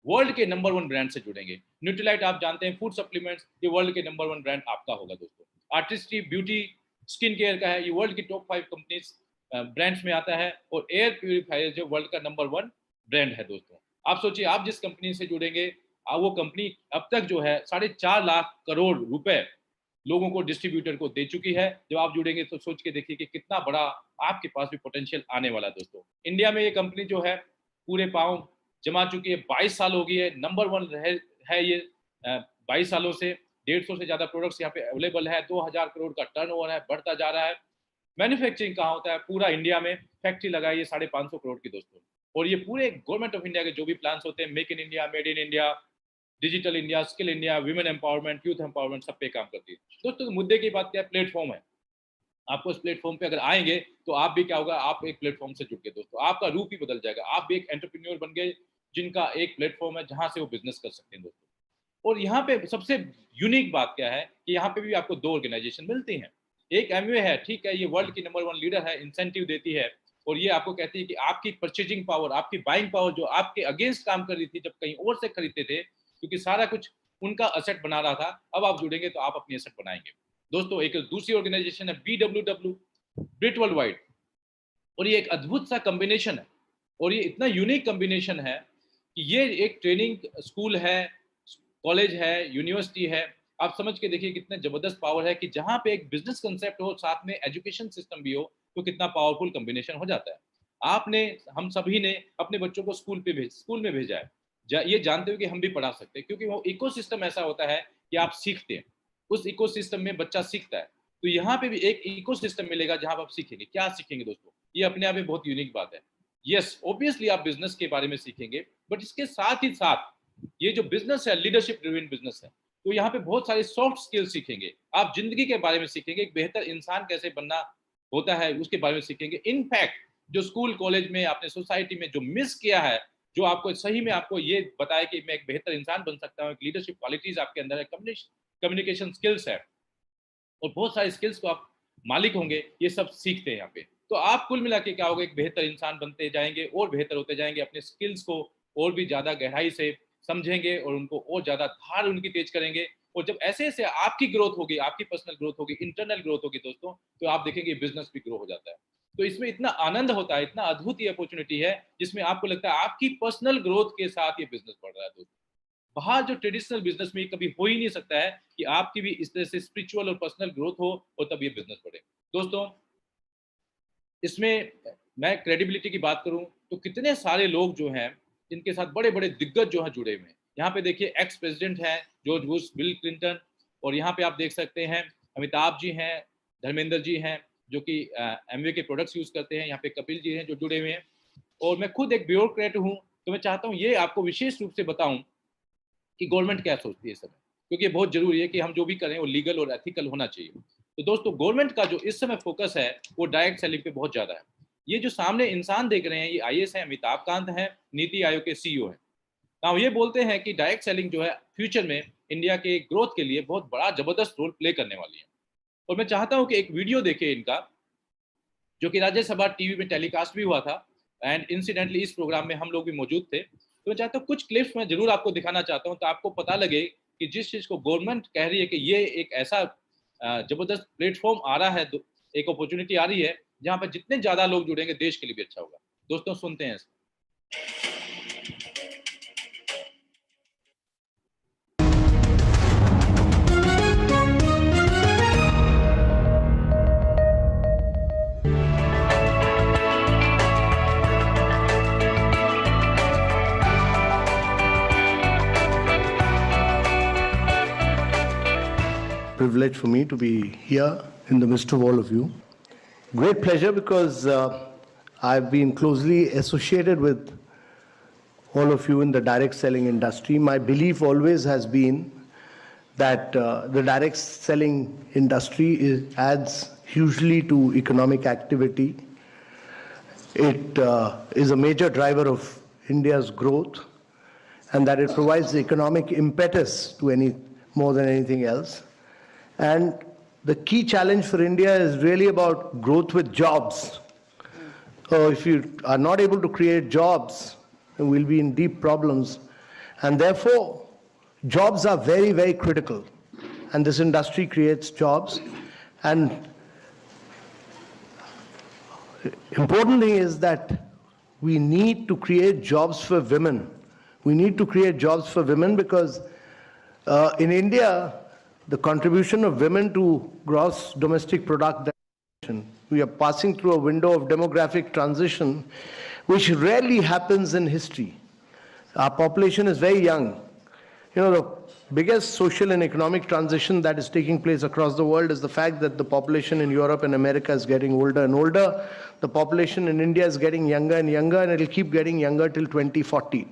वर्ल्ड के नंबर 1 ब्रांड से जुड़ेंगे। न्यूट्रीलाइट आप जानते हैं, फूड सप्लीमेंट्स, ये वर्ल्ड के नंबर 1 ब्रांड आपका होगा दोस्तों। आर्टिस्ट्री ब्यूटी स्किन केयर का है, ये वर्ल्ड की टॉप 5 कंपनीज ब्रांड्स में आता है। और एयर प्यूरिफायर जो वर्ल्ड का नंबर 1 ब्रांड है दोस्तों। आप सोचिए, आप जिस कंपनी से जुड़ेंगे, वो कंपनी अब तक जो है 4.5 लाख करोड़ रुपए लोगों को, डिस्ट्रीब्यूटर को दे चुकी है। जब आप जुड़ेंगे तो सोच के देखिए कि कितना बड़ा आपके पास भी पोटेंशियल आने वाला है दोस्तों। इंडिया में ये कंपनी जो है पूरे पाँव जमा चुकी है, 22 साल हो गई है, नंबर 1 है ये 22 सालों से। 150 से ज्यादा प्रोडक्ट्स यहाँ पे अवेलेबल है, 2000 करोड़ का टर्नओवर है, बढ़ता जा रहा है। मैन्युफैक्चरिंग कहाँ होता है? पूरा इंडिया में फैक्ट्री लगाई है 550 करोड़ की दोस्तों। और ये पूरे गवर्नमेंट ऑफ इंडिया के जो भी प्लान्स होते हैं, make in India, made in India, digital India, skill India, women empowerment, youth empowerment, सब पे काम करती है दोस्तों। तो मुद्दे की बात क्या है? प्लेटफॉर्म है। आपको इस प्लेटफॉर्म पे अगर आएंगे तो आप भी क्या होगा, आप एक प्लेटफॉर्म से जुड़ के दोस्तों आपका रूप ही बदल जाएगा। आप भी एक एंटरप्रेन्योर बन गए जिनका एक प्लेटफॉर्म है जहां से वो बिजनेस कर सकते हैं दोस्तों। और यहाँ पे सबसे यूनिक बात क्या है कि यहाँ पे भी आपको 2 ऑर्गेनाइजेशन मिलती हैं। एक एमवे है, ठीक है, ये वर्ल्ड की नंबर 1 लीडर है, इंसेंटिव देती है और ये आपको कहती है कि आपकी परचेजिंग पावर, आपकी बाइंग पावर जो आपके अगेंस्ट काम कर रही थी जब कहीं और से खरीदते थे, क्योंकि सारा कुछ उनका असेट बना रहा था, अब आप जुड़ेंगे तो आप अपनी असेट बनाएंगे दोस्तों। एक दूसरी ऑर्गेनाइजेशन है BWW, ब्रिट वर्ल्ड वाइड, और ये एक अद्भुत सा कॉम्बिनेशन है और ये इतना यूनिक कॉम्बिनेशन है कि ये एक ट्रेनिंग स्कूल है, कॉलेज है, यूनिवर्सिटी है। आप समझ के देखिए कितने जबरदस्त पावर है कि जहां पे एक बिजनेस कंसेप्ट हो, साथ में एजुकेशन सिस्टम भी हो, तो कितना पावरफुल कॉम्बिनेशन हो जाता है। आपने, हम सभी ने अपने बच्चों को स्कूल में भेजा है, ये जानते हुए कि हम भी पढ़ा सकते हैं, क्योंकि वो इकोसिस्टम ऐसा होता है कि आप सीखते हैं, उस इकोसिस्टम में बच्चा सीखता है। तो यहाँ पे भी एक इकोसिस्टम मिलेगा जहां आप सीखेंगे। क्या सीखेंगे दोस्तों? ये अपने आप में बहुत यूनिक बात है। यस, ऑब्वियसली आप बिजनेस के बारे में सीखेंगे, बट इसके साथ ही साथ ये जो बिजनेस है, लीडरशिप ड्रिवन बिजनेस है, तो यहाँ पे बहुत सारे सॉफ्ट स्किल सीखेंगे। आप जिंदगी के बारे में सीखेंगे, एक बेहतर इंसान कैसे बनना होता है उसके बारे में सीखेंगे। इनफैक्ट जो स्कूल कॉलेज में आपने सोसाइटी में जो मिस किया है, जो आपको सही में आपको ये बताया कि मैं एक बेहतर इंसान बन सकता हूँ, एक लीडरशिप क्वालिटीज आपके अंदर है, कम्युनिकेशन स्किल्स है, और बहुत सारे स्किल्स को आप मालिक होंगे, ये सब सीखते हैं यहाँ पे। तो आप कुल मिला के क्या होगा, एक बेहतर इंसान बनते जाएंगे और बेहतर होते जाएंगे, अपने स्किल्स को और भी ज्यादा गहराई से समझेंगे और उनको और ज्यादा धार उनकी तेज करेंगे। और जब ऐसे ऐसे आपकी ग्रोथ होगी, आपकी पर्सनल ग्रोथ होगी, इंटरनल ग्रोथ होगी दोस्तों, तो आप देखेंगे बिजनेस भी ग्रो हो जाता है। तो इसमें इतना आनंद होता है, इतना अद्भुत ये अपॉर्चुनिटी है जिसमें आपको लगता है आपकी पर्सनल ग्रोथ के साथ ये बिजनेस बढ़ रहा है दोस्तों। बाहर जो ट्रेडिशनल बिजनेस में कभी हो ही नहीं सकता है कि आपकी भी इस तरह से स्पिरिचुअल और पर्सनल ग्रोथ हो और तब ये बिजनेस बढ़े दोस्तों। इसमें मैं क्रेडिबिलिटी की बात करूं तो कितने सारे लोग जो हैं इनके साथ बड़े बड़े दिग्गज जो हैं जुड़े हुए हैं। यहाँ पे देखिए एक्स प्रेसिडेंट है जॉर्ज बुश, बिल क्लिंटन, और यहाँ पे आप देख सकते हैं अमिताभ जी हैं, धर्मेंद्र जी हैं जो कि एमवे के प्रोडक्ट्स यूज़ करते हैं, यहाँ पे कपिल जी हैं जो जुड़े हुए हैं, और मैं खुद एक ब्यूरोक्रेट हूँ, तो मैं चाहता हूँ ये आपको विशेष रूप से बताऊँ कि गवर्नमेंट क्या सोचती है इस समय, क्योंकि ये बहुत जरूरी है कि हम जो भी करें वो लीगल और एथिकल होना चाहिए। तो दोस्तों, गवर्नमेंट का जो इस समय फोकस है वो डायरेक्ट सेलिंग पे बहुत ज़्यादा है। ये जो सामने इंसान देख रहे हैं, ये आईएएस हैं, अमिताभ कांत हैं, नीति आयोग के सीईओ हैं। ना ये बोलते हैं कि डायरेक्ट सेलिंग जो है फ्यूचर में इंडिया के ग्रोथ के लिए बहुत बड़ा जबरदस्त रोल प्ले करने वाली है। और मैं चाहता हूं कि एक वीडियो देखें इनका, जो कि राज्यसभा टीवी में टेलीकास्ट भी हुआ था, एंड इंसिडेंटली इस प्रोग्राम में हम लोग भी मौजूद थे। तो मैं चाहता हूँ कुछ क्लिप्स मैं जरूर आपको दिखाना चाहता हूँ, तो आपको पता लगे कि जिस चीज़ को गवर्नमेंट कह रही है कि ये एक ऐसा जबरदस्त प्लेटफॉर्म आ रहा है, एक अपॉर्चुनिटी आ रही है जहाँ पर जितने ज़्यादा लोग जुड़ेंगे देश के लिए भी अच्छा होगा। दोस्तों, सुनते हैं। Privilege for me to be here in the midst of all of you. Great pleasure because I've been closely associated with all of you in the direct selling industry. My belief always has been that the direct selling industry adds hugely to economic activity. It is a major driver of India's growth, and that it provides the economic impetus to any more than anything else. And the key challenge for India is really about growth with jobs. So if you are not able to create jobs, we'll be in deep problems. And therefore, jobs are very, very critical. And this industry creates jobs. And important thing is that we need to create jobs for women. We need to create jobs for women because in India, the contribution of women to gross domestic product, we are passing through a window of demographic transition which rarely happens in history. Our population is very young. You know, the biggest social and economic transition that is taking place across the world is the fact that the population in Europe and America is getting older and older. The population in India is getting younger and younger, and it will keep getting younger till 2040.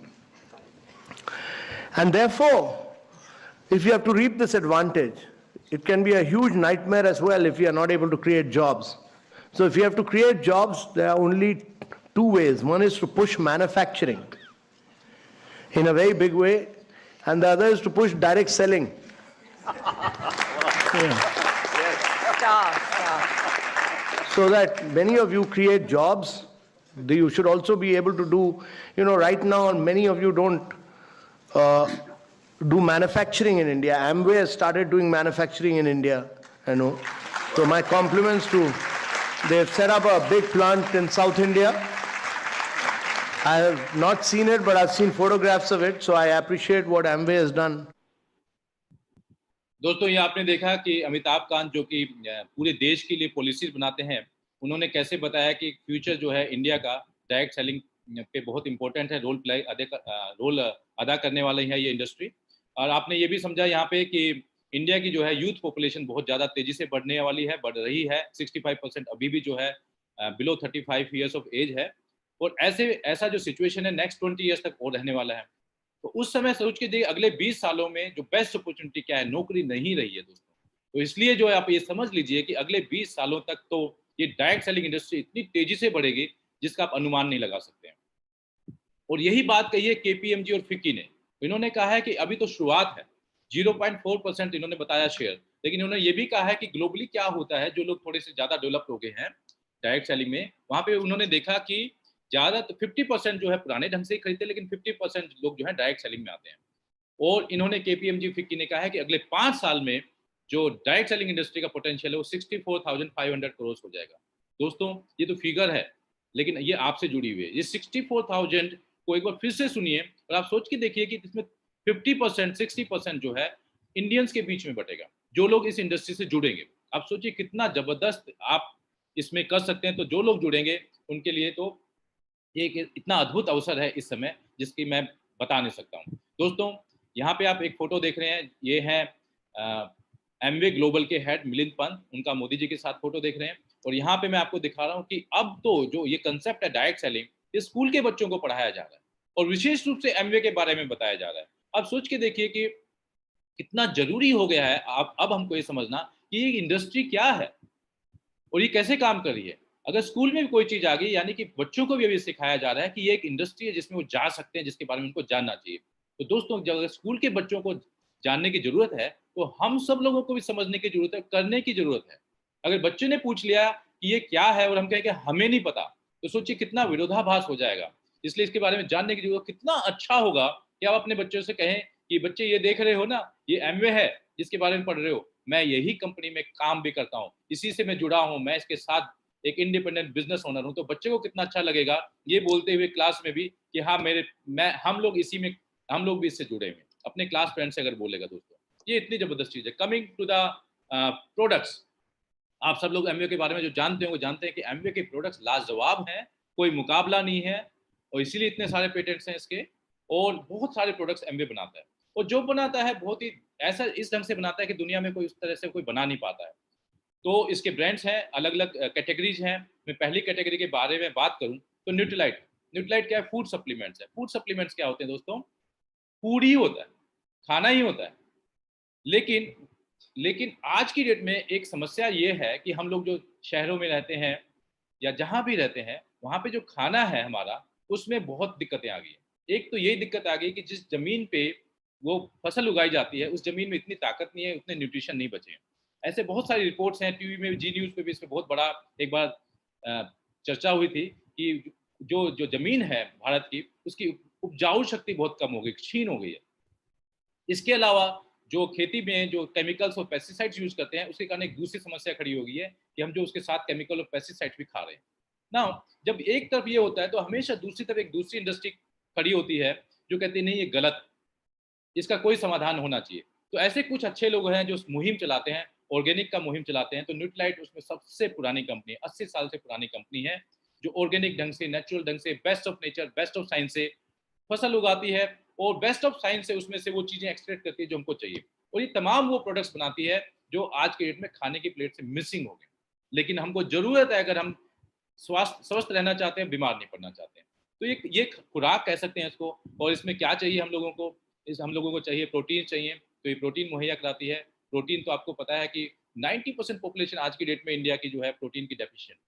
And therefore, if you have to reap this advantage, it can be a huge nightmare as well if you are not able to create jobs. So if you have to create jobs, there are only two ways. One is to push manufacturing in a very big way, and the other is to push direct selling. So that many of you create jobs. You should also be able to do, right now many of you don't do manufacturing in India. Amway has started doing manufacturing in India, I know. So my compliments to, they've set up a big plant in South India. I have not seen it, but I've seen photographs of it, so I appreciate what Amway has done. दोस्तों, ये आपने देखा कि अमिताभ कांत जो कि पूरे देश के लिए पॉलिसीज बनाते हैं, उन्होंने कैसे बताया कि फ्यूचर जो है इंडिया का डायरेक्ट सेलिंग पे बहुत इंपॉर्टेंट है, रोल अदा करने वाली है ये इंडस्ट्री। और आपने ये भी समझा यहाँ पे कि इंडिया की जो है यूथ पॉपुलेशन बहुत ज़्यादा तेज़ी से बढ़ने वाली है, बढ़ रही है। 65% अभी भी जो है बिलो 35 ईयर्स ऑफ एज है, और ऐसा जो सिचुएशन है नेक्स्ट 20 ईयर्स तक और रहने वाला है। तो उस समय सोच के देखिए अगले 20 सालों में जो बेस्ट अपॉर्चुनिटी क्या है, नौकरी नहीं रही है दोस्तों। तो इसलिए जो है आप ये समझ लीजिए कि अगले 20 सालों तक तो ये डायरेक्ट सेलिंग इंडस्ट्री इतनी तेजी से बढ़ेगी जिसका आप अनुमान नहीं लगा सकते हैं। और यही बात कही है केपीएमजी और फिक्की ने। इन्होंने कहा है कि अभी तो शुरुआत है, 0.4% इन्होंने बताया शेयर, लेकिन इन्होंने ये भी कहा है कि ग्लोबली क्या होता है, जो लोग थोड़े से ज़्यादा डेवलप हो गए हैं डायरेक्ट सेलिंग में, वहाँ पे उन्होंने देखा कि ज़्यादा तो 50% जो है पुराने ढंग से ही खरीदते, लेकिन 50% लोग जो है डायरेक्ट सेलिंग में आते हैं। और इन्होंने केपीएमजी फिक्की ने कहा है कि अगले 5 साल में जो डायरेक्ट सेलिंग इंडस्ट्री का पोटेंशियल है वो 64,500 करोड़ हो जाएगा। दोस्तों, ये तो फिगर है, लेकिन ये आपसे जुड़ी हुई है। ये 64,000 को एक बार फिर से सुनिए और आप सोच के देखिए कि इसमें 50% 60% जो है इंडियंस के बीच में बटेगा, जो लोग इस इंडस्ट्री से जुड़ेंगे। आप सोचिए कितना जबरदस्त आप इसमें कर सकते हैं। तो जो लोग जुड़ेंगे उनके लिए तो ये इतना अद्भुत अवसर है इस समय, जिसकी मैं बता नहीं सकता हूँ। दोस्तों, यहाँ पे आप एक फोटो देख रहे हैं, ये है एमवे ग्लोबल के हेड मिलिंद पंत, उनका मोदी जी के साथ फोटो देख रहे हैं। और यहाँ पे मैं आपको दिखा रहा हूँ कि अब तो जो ये कंसेप्ट है डायरेक्ट सेलिंग, ये स्कूल के बच्चों को पढ़ाया जा रहा है और विशेष रूप से एमवे के बारे में बताया जा रहा है। अब सोच के देखिए कि कितना जरूरी हो गया है आप अब हमको ये समझना कि ये इंडस्ट्री क्या है और ये कैसे काम कर रही है। अगर स्कूल में भी कोई चीज आ गई, यानी कि बच्चों को भी अभी सिखाया जा रहा है कि ये एक इंडस्ट्री है जिसमें वो जा सकते हैं, जिसके बारे में उनको जानना चाहिए। तो दोस्तों, जब अगर स्कूल के बच्चों को जानने की जरूरत है, तो हम सब लोगों को भी समझने की जरूरत है, करने की जरूरत है। अगर बच्चे ने पूछ लिया कि ये क्या है और हम कहें कि हमें नहीं पता, तो सोचिए कितना विरोधाभास हो जाएगा। इसलिए इसके बारे में जानने की जरूरत, कितना अच्छा होगा कि आप अपने बच्चों से कहें कि बच्चे ये देख रहे हो ना, ये एमवे है जिसके बारे में पढ़ रहे हो, मैं यही कंपनी में काम भी करता हूँ, इसी से मैं जुड़ा हूँ, मैं इसके साथ एक इंडिपेंडेंट बिजनेस ओनर हूँ। तो बच्चे को कितना अच्छा लगेगा ये बोलते हुए क्लास में भी कि हाँ मेरे मैं हम लोग इसी में, हम लोग भी इससे जुड़े हुए हैं, अपने क्लास फ्रेंड से अगर बोलेगा। दोस्तों, ये इतनी जबरदस्त चीज है। कमिंग टू द प्रोडक्ट्स, आप सब लोग एमवे के बारे में जो जानते हैं वो जानते हैं कि एमवे के प्रोडक्ट्स लाजवाब हैं, कोई मुकाबला नहीं है, और इसीलिए इतने सारे पेटेंट्स हैं इसके। और बहुत सारे प्रोडक्ट्स एमवे बनाता है, और जो बनाता है बहुत ही ऐसा इस ढंग से बनाता है कि दुनिया में कोई उस तरह से कोई बना नहीं पाता है। तो इसके ब्रांड्स हैं, अलग अलग कैटेगरीज हैं। मैं पहली कैटेगरी के बारे में बात करूं तो न्यूट्रीलाइट। न्यूट्रीलाइट क्या है? फूड सप्लीमेंट्स है। फूड सप्लीमेंट्स क्या होते हैं दोस्तों? फूड ही होता है, खाना ही होता है। लेकिन लेकिन आज की डेट में एक समस्या ये है कि हम लोग जो शहरों में रहते हैं या जहां भी रहते हैं, वहां पे जो खाना है हमारा, उसमें बहुत दिक्कतें आ गई है। एक तो यही दिक्कत आ गई कि जिस जमीन पे वो फसल उगाई जाती है, उस जमीन में इतनी ताकत नहीं है, उतने न्यूट्रिशन नहीं बचे हैं। ऐसे बहुत सारी रिपोर्ट्स हैं, टीवी में, जी न्यूज़ पे भी इस पे बहुत बड़ा एक बार चर्चा हुई थी कि जो जो जमीन है भारत की, उसकी उपजाऊ शक्ति बहुत कम हो गई, क्षीण हो गई है। इसके अलावा जो खेती में जो केमिकल्स और पेस्टिसाइड्स यूज करते हैं, उसके कारण एक दूसरी समस्या खड़ी हो गई है कि हम जो उसके साथ केमिकल और पेस्टिसाइड्स भी खा रहे हैं ना। जब एक तरफ ये होता है, तो हमेशा दूसरी तरफ एक दूसरी इंडस्ट्री खड़ी होती है जो कहती है नहीं ये गलत, इसका कोई समाधान होना चाहिए। तो ऐसे कुछ अच्छे लोग हैं जो मुहिम चलाते हैं, ऑर्गेनिक का मुहिम चलाते हैं। तो न्यूट्रीलाइट उसमें सबसे पुरानी कंपनी है, 80 साल से पुरानी कंपनी है, जो ऑर्गेनिक ढंग से, नेचुरल ढंग से, best of nature, best of science से फसल उगाती है, और बेस्ट ऑफ साइंस से उसमें से वो चीजें एक्सट्रैक्ट करती है जो हमको चाहिए। और ये तमाम वो प्रोडक्ट्स बनाती है जो आज के डेट में खाने की प्लेट से मिसिंग हो गए, लेकिन हमको जरूरत है अगर हम स्वास्थ्य स्वस्थ रहना चाहते हैं, बीमार नहीं पड़ना चाहते हैं। तो ये खुराक कह सकते हैं इसको। और इसमें क्या चाहिए हम लोगों को? हम लोगों को चाहिए प्रोटीन चाहिए, तो ये प्रोटीन मुहैया कराती है। प्रोटीन तो आपको पता है कि 90% पॉपुलेशन आज की डेट में इंडिया की जो है प्रोटीन की डेफिशिएंट।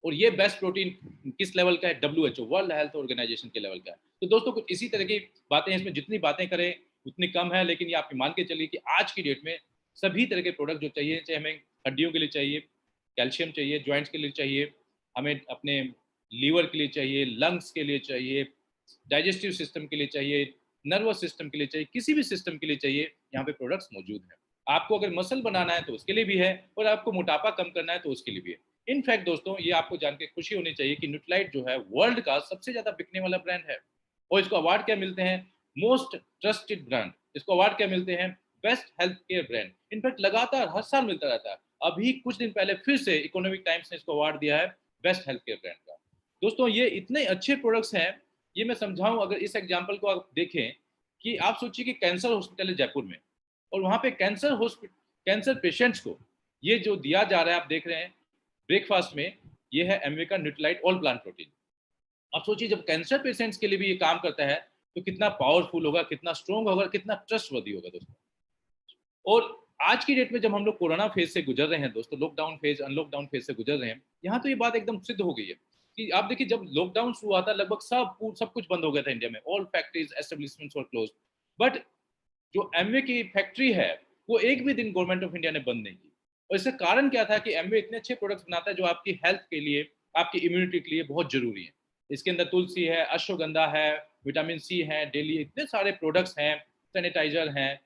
और ये बेस्ट प्रोटीन किस लेवल का है? WHO, वर्ल्ड हेल्थ ऑर्गेनाइजेशन के लेवल का है। तो दोस्तों, कुछ इसी तरह की बातें, इसमें जितनी बातें करें उतनी कम है, लेकिन ये आप मान के चलिए कि आज की डेट में सभी तरह के प्रोडक्ट जो चाहिए, चाहे हमें हड्डियों के लिए चाहिए, कैल्शियम चाहिए, ज्वाइंट्स के लिए चाहिए, हमें अपने लीवर के लिए चाहिए, लंग्स के लिए चाहिए, डाइजेस्टिव सिस्टम के लिए चाहिए, नर्वस सिस्टम के लिए चाहिए, किसी भी सिस्टम के लिए चाहिए, यहाँ पे प्रोडक्ट्स मौजूद हैं। आपको अगर मसल बनाना है तो उसके लिए भी है, और आपको मोटापा कम करना है तो उसके लिए भी है। इनफैक्ट दोस्तों, ये आपको जान के खुशी होनी चाहिए कि न्यूट्रीलाइट जो है वर्ल्ड का सबसे ज्यादा बिकने वाला ब्रांड है। और इसको अवार्ड क्या मिलते हैं? Most trusted brand. इसको अवार्ड क्या मिलते हैं? Best health care brand. In fact लगातार हर साल मिलता रहता है। अभी कुछ दिन पहले फिर से इकोनॉमिक टाइम्स ने इसको अवार्ड दिया है बेस्ट हेल्थ केयर ब्रांड का। दोस्तों, ये इतने अच्छे प्रोडक्ट्स हैं। ये मैं समझाऊं, अगर इस एग्जाम्पल को आप देखें कि आप सोचिए कि कैंसर हॉस्पिटल है जयपुर में, और वहां पे कैंसर पेशेंट्स को ये जो दिया जा रहा है, आप देख रहे हैं ब्रेकफास्ट में, ये है एमवे का न्यूट्रीलाइट ऑल प्लांट प्रोटीन। आप सोचिए जब कैंसर पेशेंट्स के लिए भी ये काम करता है, तो कितना पावरफुल होगा, कितना स्ट्रॉन्ग होगा, कितना ट्रस्टवर्दी होगा दोस्तों। और आज की डेट में जब हम लोग कोरोना फेज से गुजर रहे हैं दोस्तों, लॉकडाउन फेज, अनलॉकडाउन फेज से गुजर रहे हैं, यहाँ तो ये बात एकदम सिद्ध हो गई है कि आप देखिए जब लॉकडाउन शुरू हुआ था, लगभग सब कुछ बंद हो गया था इंडिया में, all factories establishments were close. But जो एमवे की फैक्ट्री है, वो एक भी दिन गवर्नमेंट ऑफ इंडिया ने बंद नहीं की। और इसका कारण क्या था कि एमवे इतने अच्छे प्रोडक्ट्स बनाता है जो आपकी हेल्थ के लिए, आपकी इम्यूनिटी के लिए बहुत जरूरी है। इसके अंदर तुलसी है, अश्वगंधा है, विटामिन सी है, डेली इतने सारे प्रोडक्ट्स हैं, सैनिटाइजर हैं,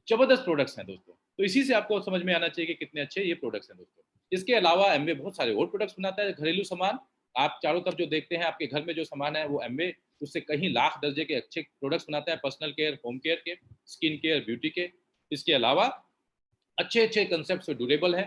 जबरदस्त प्रोडक्ट्स हैं दोस्तों। तो इसी से आपको समझ में आना चाहिए कि कितने अच्छे ये प्रोडक्ट्स हैं दोस्तों। इसके अलावा एमवे बहुत सारे और प्रोडक्ट्स बनाता है, घरेलू सामान। आप चारों तरफ जो देखते हैं, आपके घर में जो सामान है, वो एमवे उससे कहीं लाख दर्जे के अच्छे प्रोडक्ट्स बनाता है, पर्सनल केयर, होम केयर के, स्किन केयर, ब्यूटी के। इसके अलावा अच्छे अच्छे कंसेप्ट ड्यूरेबल है।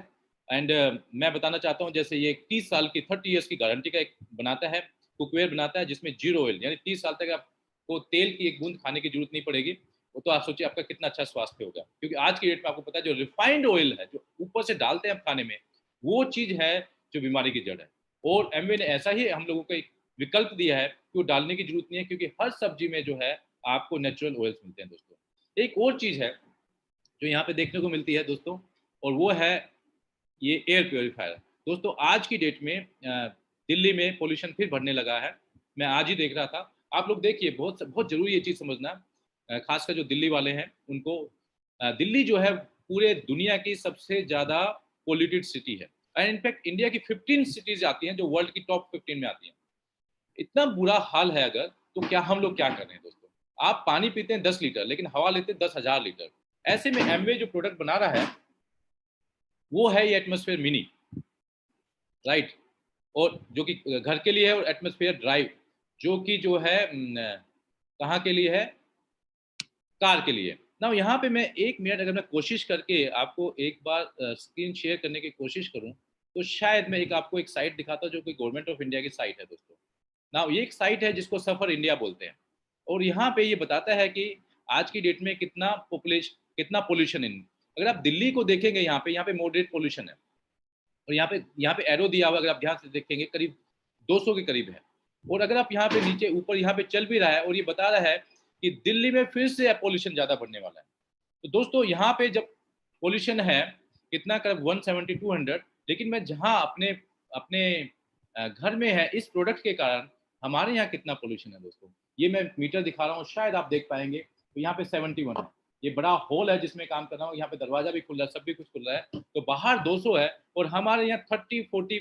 एंड मैं बताना चाहता हूँ, जैसे ये 30 साल की 30 ईयर्स की गारंटी का एक बनाता है, कुकवेयर बनाता है, जिसमें जीरो ऑयल, यानी 30 साल तक आपको तेल की एक बूंद खाने की जरूरत नहीं पड़ेगी। तो आप सोचिए आपका कितना अच्छा स्वास्थ्य होगा, क्योंकि आज की डेट में आपको पता है जो रिफाइंड ऑयल है जो ऊपर से डालते हैं आप खाने में, वो चीज है जो बीमारी की जड़ है। और एमवे ने ऐसा ही हम लोगों को एक विकल्प दिया है कि वो डालने की जरूरत नहीं है, क्योंकि हर सब्जी में जो है आपको नेचुरल ऑयल्स मिलते हैं दोस्तों। एक और चीज है जो यहाँ पे देखने को मिलती है दोस्तों, और वो है ये एयर प्योरीफायर। दोस्तों आज की डेट में दिल्ली में पोल्यूशन फिर बढ़ने लगा है। मैं आज ही देख रहा था, आप लोग देखिए, बहुत बहुत जरूरी ये चीज़ समझना, खासकर जो दिल्ली वाले हैं उनको, दिल्ली जो है पूरे दुनिया की सबसे ज़्यादा पोल्यूटेड सिटी है, एंड इनफैक्ट इंडिया की 15 सिटीज आती हैं जो वर्ल्ड की टॉप 15 में आती हैं। इतना बुरा हाल है अगर, तो क्या हम लोग क्या कर रहे हैं दोस्तों? आप पानी पीते हैं 10 लीटर, लेकिन हवा लेते हैं 10,000 लीटर। ऐसे में एमवे जो प्रोडक्ट बना रहा है वो है ये एटमोस्फेयर मिनी, राइट। और जो कि घर के लिए है, और एटमोस्फेयर ड्राइव जो कि जो है कहाँ के लिए है, कार के लिए ना। यहाँ पे मैं 1 मिनट अगर मैं कोशिश करके आपको एक बार स्क्रीन शेयर करने की कोशिश करूँ, तो शायद मैं एक आपको एक साइट दिखाता हूँ जो कि गवर्नमेंट ऑफ इंडिया की साइट है दोस्तों। ना ये एक साइट है जिसको सफर इंडिया बोलते हैं, और यहाँ पे ये बताता है कि आज की डेट में कितना पॉपुलेशन, कितना पोल्यूशन इन, अगर आप दिल्ली को देखेंगे यहाँ पे मॉडरेट पोल्यूशन है, और यहाँ पे एरो दिया हुआ अगर आप ध्यान से देखेंगे करीब 200 के करीब है। और अगर आप यहाँ पे नीचे ऊपर यहाँ पे चल भी रहा है और ये बता रहा है कि दिल्ली में फिर से पॉल्यूशन ज्यादा बढ़ने वाला है। तो दोस्तों यहाँ पे जब पॉल्यूशन है कितना, करीब 170 200, लेकिन मैं जहाँ अपने अपने घर में है इस प्रोडक्ट के कारण हमारे यहाँ कितना पोल्यूशन है दोस्तों, ये मैं मीटर दिखा रहा हूँ, शायद आप देख पाएंगे। तो यहाँ पे 71 है, ये बड़ा हॉल है जिसमें काम कर रहा हूँ, यहाँ पे दरवाजा भी खुल रहा है, सब भी कुछ खुल रहा है, तो बाहर 200 है, और हमारे यहाँ 30-40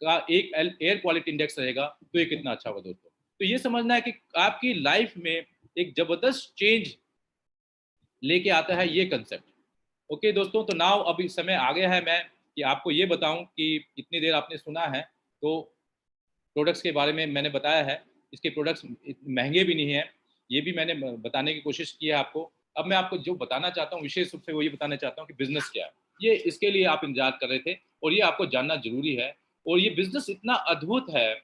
का एक एयर क्वालिटी इंडेक्स रहेगा, तो ये कितना अच्छा होगा दोस्तों। तो ये समझना है कि आपकी लाइफ में एक जबरदस्त चेंज लेके आता है ये कंसेप्ट। ओके दोस्तों, तो नाउ अब इस समय आ गया है मैं कि आपको ये बताऊं कि इतनी देर आपने सुना है, तो प्रोडक्ट्स के बारे में मैंने बताया है, इसके प्रोडक्ट्स महंगे भी नहीं है, ये भी मैंने बताने की कोशिश की है आपको। अब मैं आपको जो बताना चाहता हूँ विशेष रूप से वो ये बताना चाहता हूँ कि बिजनेस क्या है, ये इसके लिए आप इंतजार कर रहे थे और ये आपको जानना जरूरी है। और ये बिजनेस इतना अद्भुत है,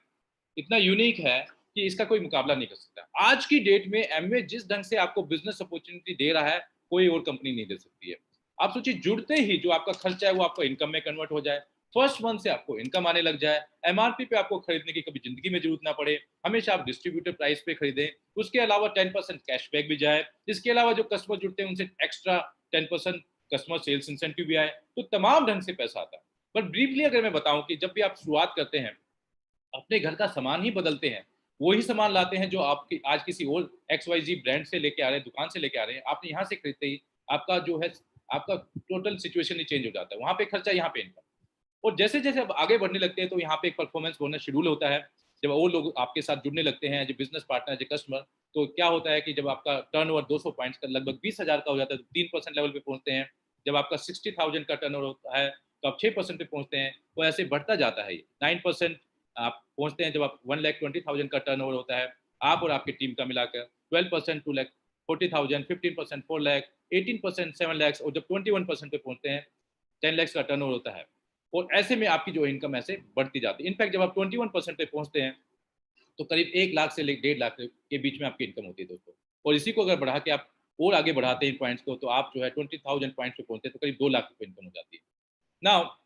इतना यूनिक है कि इसका कोई मुकाबला नहीं कर सकता। आज की डेट में एमवे जिस ढंग से आपको बिजनेस अपॉर्चुनिटी दे रहा है, कोई और कंपनी नहीं दे सकती है। आप सोचिए, जुड़ते ही जो आपका खर्चा है वो आपको इनकम में कन्वर्ट हो जाए, फर्स्ट मंथ से आपको इनकम आने लग जाए, एमआरपी पे आपको खरीदने की कभी जिंदगी में जरूरत ना पड़े, हमेशा आप डिस्ट्रीब्यूटर प्राइस पे खरीदें, उसके अलावा 10% कैशबैक भी जाए, इसके अलावा जो कस्टमर जुड़ते हैं उनसे एक्स्ट्रा 10% कस्टमर सेल्स इंसेंटिव भी आए, तो तमाम ढंग से पैसा आता है। बट ब्रीफली अगर मैं बताऊं कि जब भी आप शुरुआत करते हैं अपने घर का सामान ही बदलते हैं, वही सामान लाते हैं जो आपकी आज किसी और XYZ ब्रांड से लेके आ रहे हैं, दुकान से लेके आ रहे हैं, आपने यहाँ से खरीदते ही आपका जो है आपका टोटल सिचुएशन ही चेंज हो जाता है, वहाँ पे खर्चा, यहाँ पे इनकम। और जैसे जैसे अब आगे बढ़ने लगते हैं तो यहाँ पे एक परफॉर्मेंस बोनस शेड्यूल होता है, जब वो लोग आपके साथ जुड़ने लगते हैं जो बिजनेस पार्टनर जो कस्टमर, तो क्या होता है कि जब आपका टर्नओवर 200 पॉइंट्स का लगभग 20,000 का हो जाता है तो 3% लेवल पे पहुंचते हैं। जब आपका 60,000 का टर्नओवर होता है तो आप 6% पे पहुंचते हैं, तो ऐसे बढ़ता जाता है। 9% आप पहुंचते हैं जब आप 1,20,000 का टर्नओवर होता है, आप और आपकी टीम का मिलाकर 12% 2,40,000, 15% 4 लाख, 18% 7 लाख, और जब 21% पे पहुंचते हैं 10 लाख का टर्नओवर होता है। और ऐसे में आपकी जो इनकम ऐसे बढ़ती जाती है। इनफैक्ट जब आप 21% पे पहुंचते हैं तो करीब 1 लाख से 1.5 लाख के बीच में आपकी इनकम होती है दोस्तों। और इसी को अगर बढ़ा के आप और आगे बढ़ाते हैं पॉइंट्स को, तो आप जो है 20,000 पॉइंट्स पे पहुंचते हैं तो करीब 2 लाख रुपये इनकम हो जाती है। ना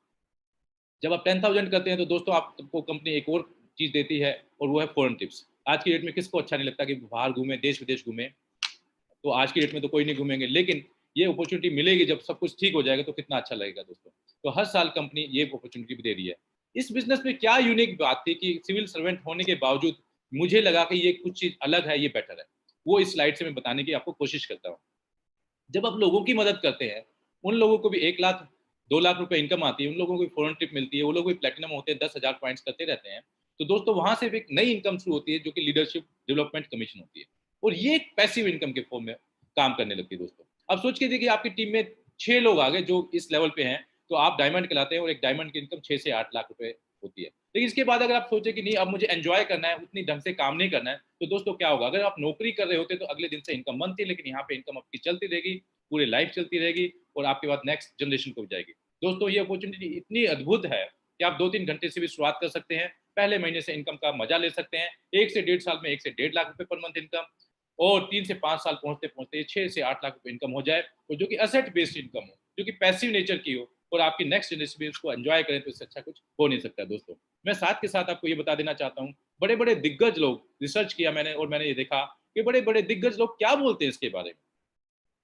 जब आप 10,000 करते हैं तो दोस्तों आपको कंपनी एक और चीज़ देती है, और वो है फॉरेन टिप्स। आज की डेट में किसको अच्छा नहीं लगता कि बाहर घूमे, देश विदेश घूमे, तो आज की डेट में तो कोई नहीं घूमेंगे, लेकिन ये अपॉर्चुनिटी मिलेगी जब सब कुछ ठीक हो जाएगा तो कितना अच्छा लगेगा दोस्तों। तो हर साल कंपनी ये अपॉर्चुनिटी भी दे रही है। इस बिजनेस में क्या यूनिक बात थी कि सिविल सर्वेंट होने के बावजूद मुझे लगा कि ये कुछ चीज अलग है, ये बेटर है, वो इस स्लाइड से मैं बताने की आपको कोशिश करता हूँ। जब आप लोगों की मदद करते हैं, उन लोगों को भी 1 लाख 2 लाख रुपए इनकम आती है, उन लोगों को भी फॉरेन ट्रिप मिलती है, वो लोग भी प्लेटिनम होते हैं, 10,000 पॉइंट्स करते रहते हैं, तो दोस्तों वहां से भी एक नई इनकम शुरू होती है जो कि लीडरशिप डेवलपमेंट कमीशन होती है, और ये एक पैसिव इनकम के फॉर्म में काम करने लगती है दोस्तों। अब सोच के देखिए आपकी टीम में 6 लोग आ गए जो इस लेवल पे हैं, तो आप डायमंड कहलाते हैं, और एक डायमंड की इनकम 6 से 8 लाख रुपए होती है। लेकिन इसके बाद अगर आप सोचे कि नहीं अब मुझे एंजॉय करना है, उतनी ढंग से काम नहीं करना है, तो दोस्तों क्या होगा, अगर आप नौकरी कर रहे होते तो अगले दिन से इनकम बनती, लेकिन यहाँ पे इनकम आपकी चलती रहेगी, पूरी लाइफ चलती रहेगी, और आपके बाद नेक्स्ट जनरेशन को भी जाएगी। दोस्तों ये अपॉर्चुनिटी इतनी अद्भुत है कि आप 2-3 घंटे से भी शुरुआत कर सकते हैं, पहले महीने से इनकम का मजा ले सकते हैं, 1 से 1.5 साल में 1 से 1.5 लाख रुपए पर मंथ इनकम, और 3 से 5 साल पहुंचते पहुंचते 6 से 8 लाख रुपए इनकम हो जाए, और जो कि एसेट बेस्ड इनकम हो, जो कि पैसिव नेचर की हो, और आपकी नेक्स्ट जनरेशन भी उसको एंजॉय करें, तो इससे अच्छा कुछ हो नहीं सकता दोस्तों। मैं साथ के साथ आपको ये बता देना चाहता हूँ, बड़े बड़े दिग्गज लोग, रिसर्च किया मैंने और मैंने ये देखा कि बड़े बड़े दिग्गज लोग क्या बोलते हैं इसके बारे में,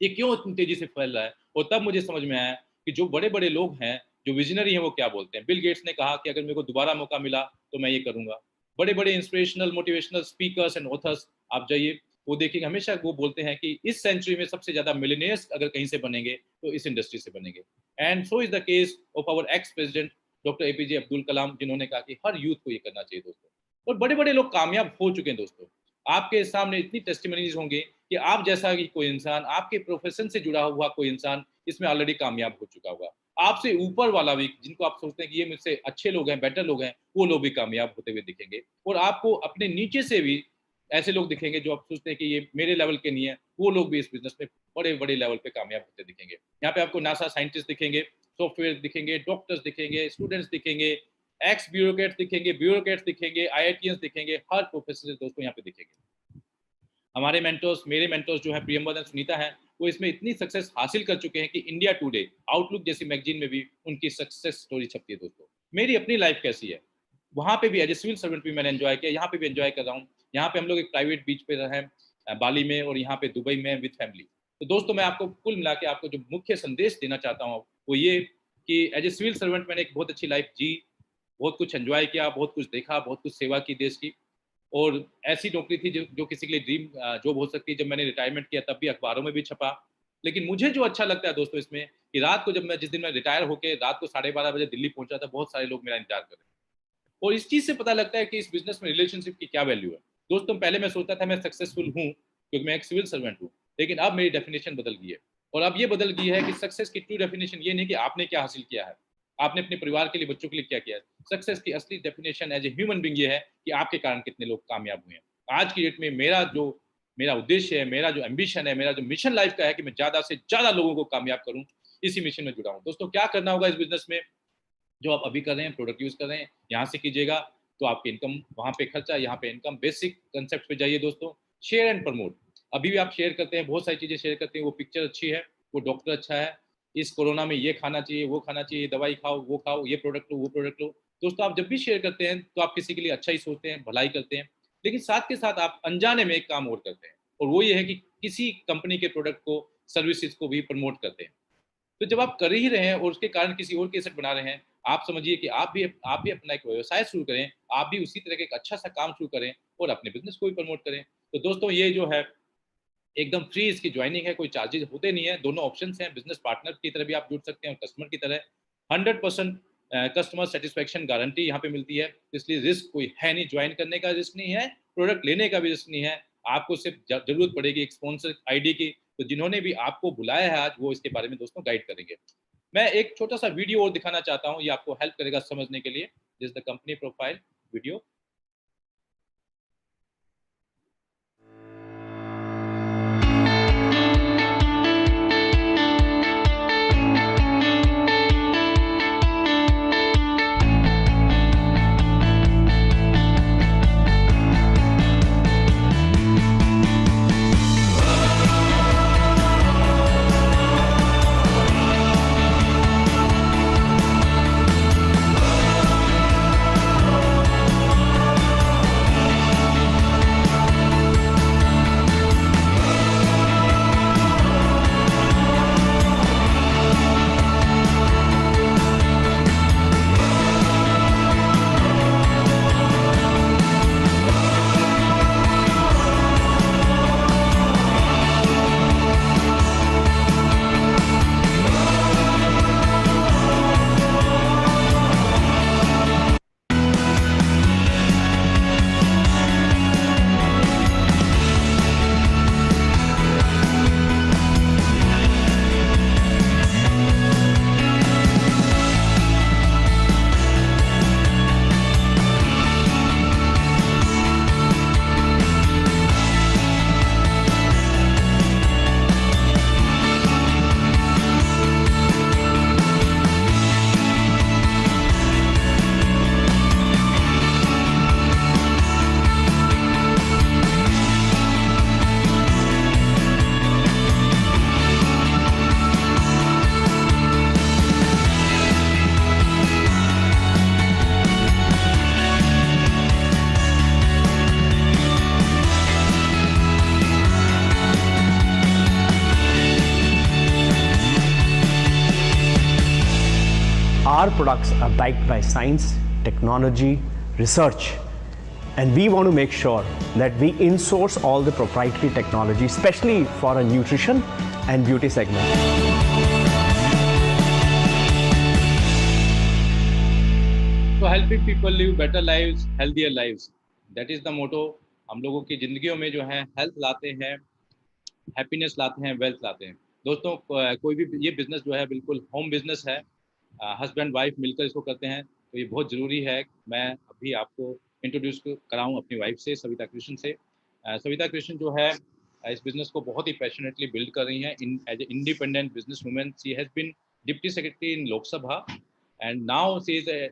ये क्यों इतनी तेजी से फैल रहा है। और तब मुझे समझ में आया कि जो बड़े बड़े लोग हैं, जो विजनरी हैं, वो क्या बोलते हैं। बिल गेट्स ने कहा कि अगर मेरे को दोबारा मौका मिला तो मैं ये करूंगा। बड़े बड़े inspirational motivational speakers and authors आप जाइए, वो देखिए हमेशा वो बोलते हैं कि इस सेंचुरी में सबसे ज्यादा मिलियनियर्स अगर कहीं से बनेंगे तो इस इंडस्ट्री से बनेंगे। And so is the case of our ex president doctor APJ Abdul Kalam, जिन्होंने कहा कि हर यूथ को ये करना चाहिए दोस्तों। और बड़े बड़े लोग कामयाब हो चुके हैं दोस्तों। आपके सामने इतनी टेस्टिमनीज होंगे कि आप जैसा कि कोई इंसान, आपके प्रोफेशन से जुड़ा हुआ कोई इंसान इसमें ऑलरेडी कामयाब हो चुका होगा। आपसे ऊपर वाला भी, जिनको आप सोचते हैं कि ये मुझसे अच्छे लोग हैं, बेटर लोग हैं, वो लोग भी कामयाब होते हुए दिखेंगे। और आपको अपने नीचे से भी ऐसे लोग दिखेंगे जो आप सोचते हैं कि ये मेरे लेवल के नहीं है, वो लोग भी इस बिजनेस में बड़े बड़े लेवल पे कामयाब होते दिखेंगे। यहाँ पे आपको नासा साइंटिस्ट दिखेंगे, सॉफ्टवेयर दिखेंगे, डॉक्टर्स दिखेंगे, स्टूडेंट्स दिखेंगे, एक्स ब्यूरोक्रेट्स दिखेंगे, ब्यूरोक्रेट्स दिखेंगे, आईआईटीएंस दिखेंगे, हर प्रोफेसर से दोस्तों यहाँ पे दिखेंगे। हमारे मेंटर्स, मेरे मेंटर्स जो हैं प्रियंवद और सुनीता हैं, वो इसमें इतनी सक्सेस हासिल कर चुके हैं कि इंडिया टुडे, आउटलुक जैसी मैगजीन में भी उनकी सक्सेस स्टोरी छपती है दोस्तों। मेरी अपनी लाइफ कैसी है, वहाँ पे भी एज ए सिविल सर्वेंट भी मैंने एंजॉय किया, यहाँ पे भी एंजॉय कर रहा हूँ। यहाँ पे हम लोग एक प्राइवेट बीच पे रहे बाली में, और यहाँ पे दुबई में विद फैमिली। तो दोस्तों मैं आपको कुल मिला के आपको जो मुख्य संदेश देना चाहता हूँ वो ये कि एज ए सिविल सर्वेंट मैंने एक बहुत अच्छी लाइफ जी, बहुत कुछ एंजॉय किया, बहुत कुछ देखा, बहुत कुछ सेवा की देश की। और ऐसी नौकरी थी जो किसी के लिए ड्रीम जॉब हो सकती है। जब मैंने रिटायरमेंट किया तब भी अखबारों में भी छपा। लेकिन मुझे जो अच्छा लगता है दोस्तों इसमें, कि रात को जिस दिन मैं रिटायर होकर रात को 12:30 बजे दिल्ली पहुंचा था, बहुत सारे लोग मेरा इंतजार कर रहे हैं। और इस चीज से पता लगता है कि इस बिजनेस में रिलेशनशिप की क्या वैल्यू है दोस्तों। पहले मैं सोचता था मैं सक्सेसफुल हूँ क्योंकि मैं एक सिविल सर्वेंट हूँ, लेकिन अब मेरी डेफिनेशन बदल गई है। और अब ये बदल गई है कि सक्सेस की ट्रू डेफिनेशन ये नहीं कि आपने क्या हासिल किया है, आपने अपने परिवार के लिए, बच्चों के लिए क्या किया है। सक्सेस की असली definition as a human being ये है कि आपके कारण कितने लोग कामयाब हुए हैं। आज की डेट में मेरा उद्देश्य है, मेरा जो एम्बिशन है, मेरा जो मिशन लाइफ का है कि मैं ज्यादा से ज्यादा लोगों को कामयाब करूं, इसी मिशन में जुड़ा हूं दोस्तों। क्या करना होगा इस बिजनेस में, जो आप अभी कर रहे हैं, प्रोडक्ट यूज कर रहे हैं, यहाँ से कीजिएगा तो आपकी इनकम, वहाँ पे खर्चा, यहाँ पे इनकम। बेसिक कंसेप्ट पे जाइए दोस्तों। शेयर एंड प्रमोट, अभी भी आप शेयर करते हैं, बहुत सारी चीजें शेयर करते हैं, वो पिक्चर अच्छी है, वो डॉक्टर अच्छा है, इस कोरोना में ये खाना चाहिए, वो खाना चाहिए, दवाई खाओ, वो खाओ, ये प्रोडक्ट लो, वो प्रोडक्ट लो। दोस्तों आप जब भी शेयर करते हैं तो आप किसी के लिए अच्छा ही सोचते हैं, भलाई करते हैं, लेकिन साथ के साथ आप अनजाने में एक काम और करते हैं, और वो ये है कि किसी कंपनी के प्रोडक्ट को, सर्विसेज को भी प्रमोट करते हैं। तो जब आप कर ही रहे हैं और उसके कारण किसी और की एसेट बना रहे हैं, आप समझिए कि आप भी अपना एक व्यवसाय शुरू करें, आप भी उसी तरह का एक अच्छा सा काम शुरू करें और अपने बिजनेस को भी प्रमोट करें। तो दोस्तों ये जो है एकदम फ्री इसकी ज्वाइनिंग है, कोई चार्जेस होते नहीं है। दोनों ऑप्शंस हैं, बिजनेस पार्टनर की तरह भी आप जुड़ सकते हैं और कस्टमर की तरह। 100% कस्टमर सेटिस्फेक्शन गारंटी यहाँ पे मिलती है, इसलिए रिस्क कोई है नहीं, ज्वाइन करने का रिस्क नहीं है, प्रोडक्ट लेने का भी रिस्क नहीं है। आपको सिर्फ जरूरत पड़ेगी एक स्पॉन्सर आईडी की। तो जिन्होंने भी आपको बुलाया है आज, वो इसके बारे में दोस्तों गाइड करेंगे। मैं एक छोटा सा वीडियो और दिखाना चाहता हूँ, ये आपको हेल्प करेगा समझने के लिए। This the company profile video. our products are backed by science, technology, research, and we want to make sure that we insource all the proprietary technology, especially for a nutrition and beauty segment. So helping people live better lives, healthier lives. That is the motto. हम लोगों की जिंदगियों में जो है health लाते हैं, happiness लाते हैं, wealth लाते हैं। दोस्तों कोई भी ये बिजनेस जो है बिल्कुल होम बिजनेस है, हस्बैंड वाइफ मिलकर इसको करते हैं, तो ये बहुत ज़रूरी है। मैं अभी आपको इंट्रोड्यूस कराऊं अपनी वाइफ से, सविता कृष्ण से। सविता कृष्ण जो है इस बिजनेस को बहुत ही पैशनेटली बिल्ड कर रही हैं। As a independent business women she has been deputy secretary in Lok Sabha and now she is a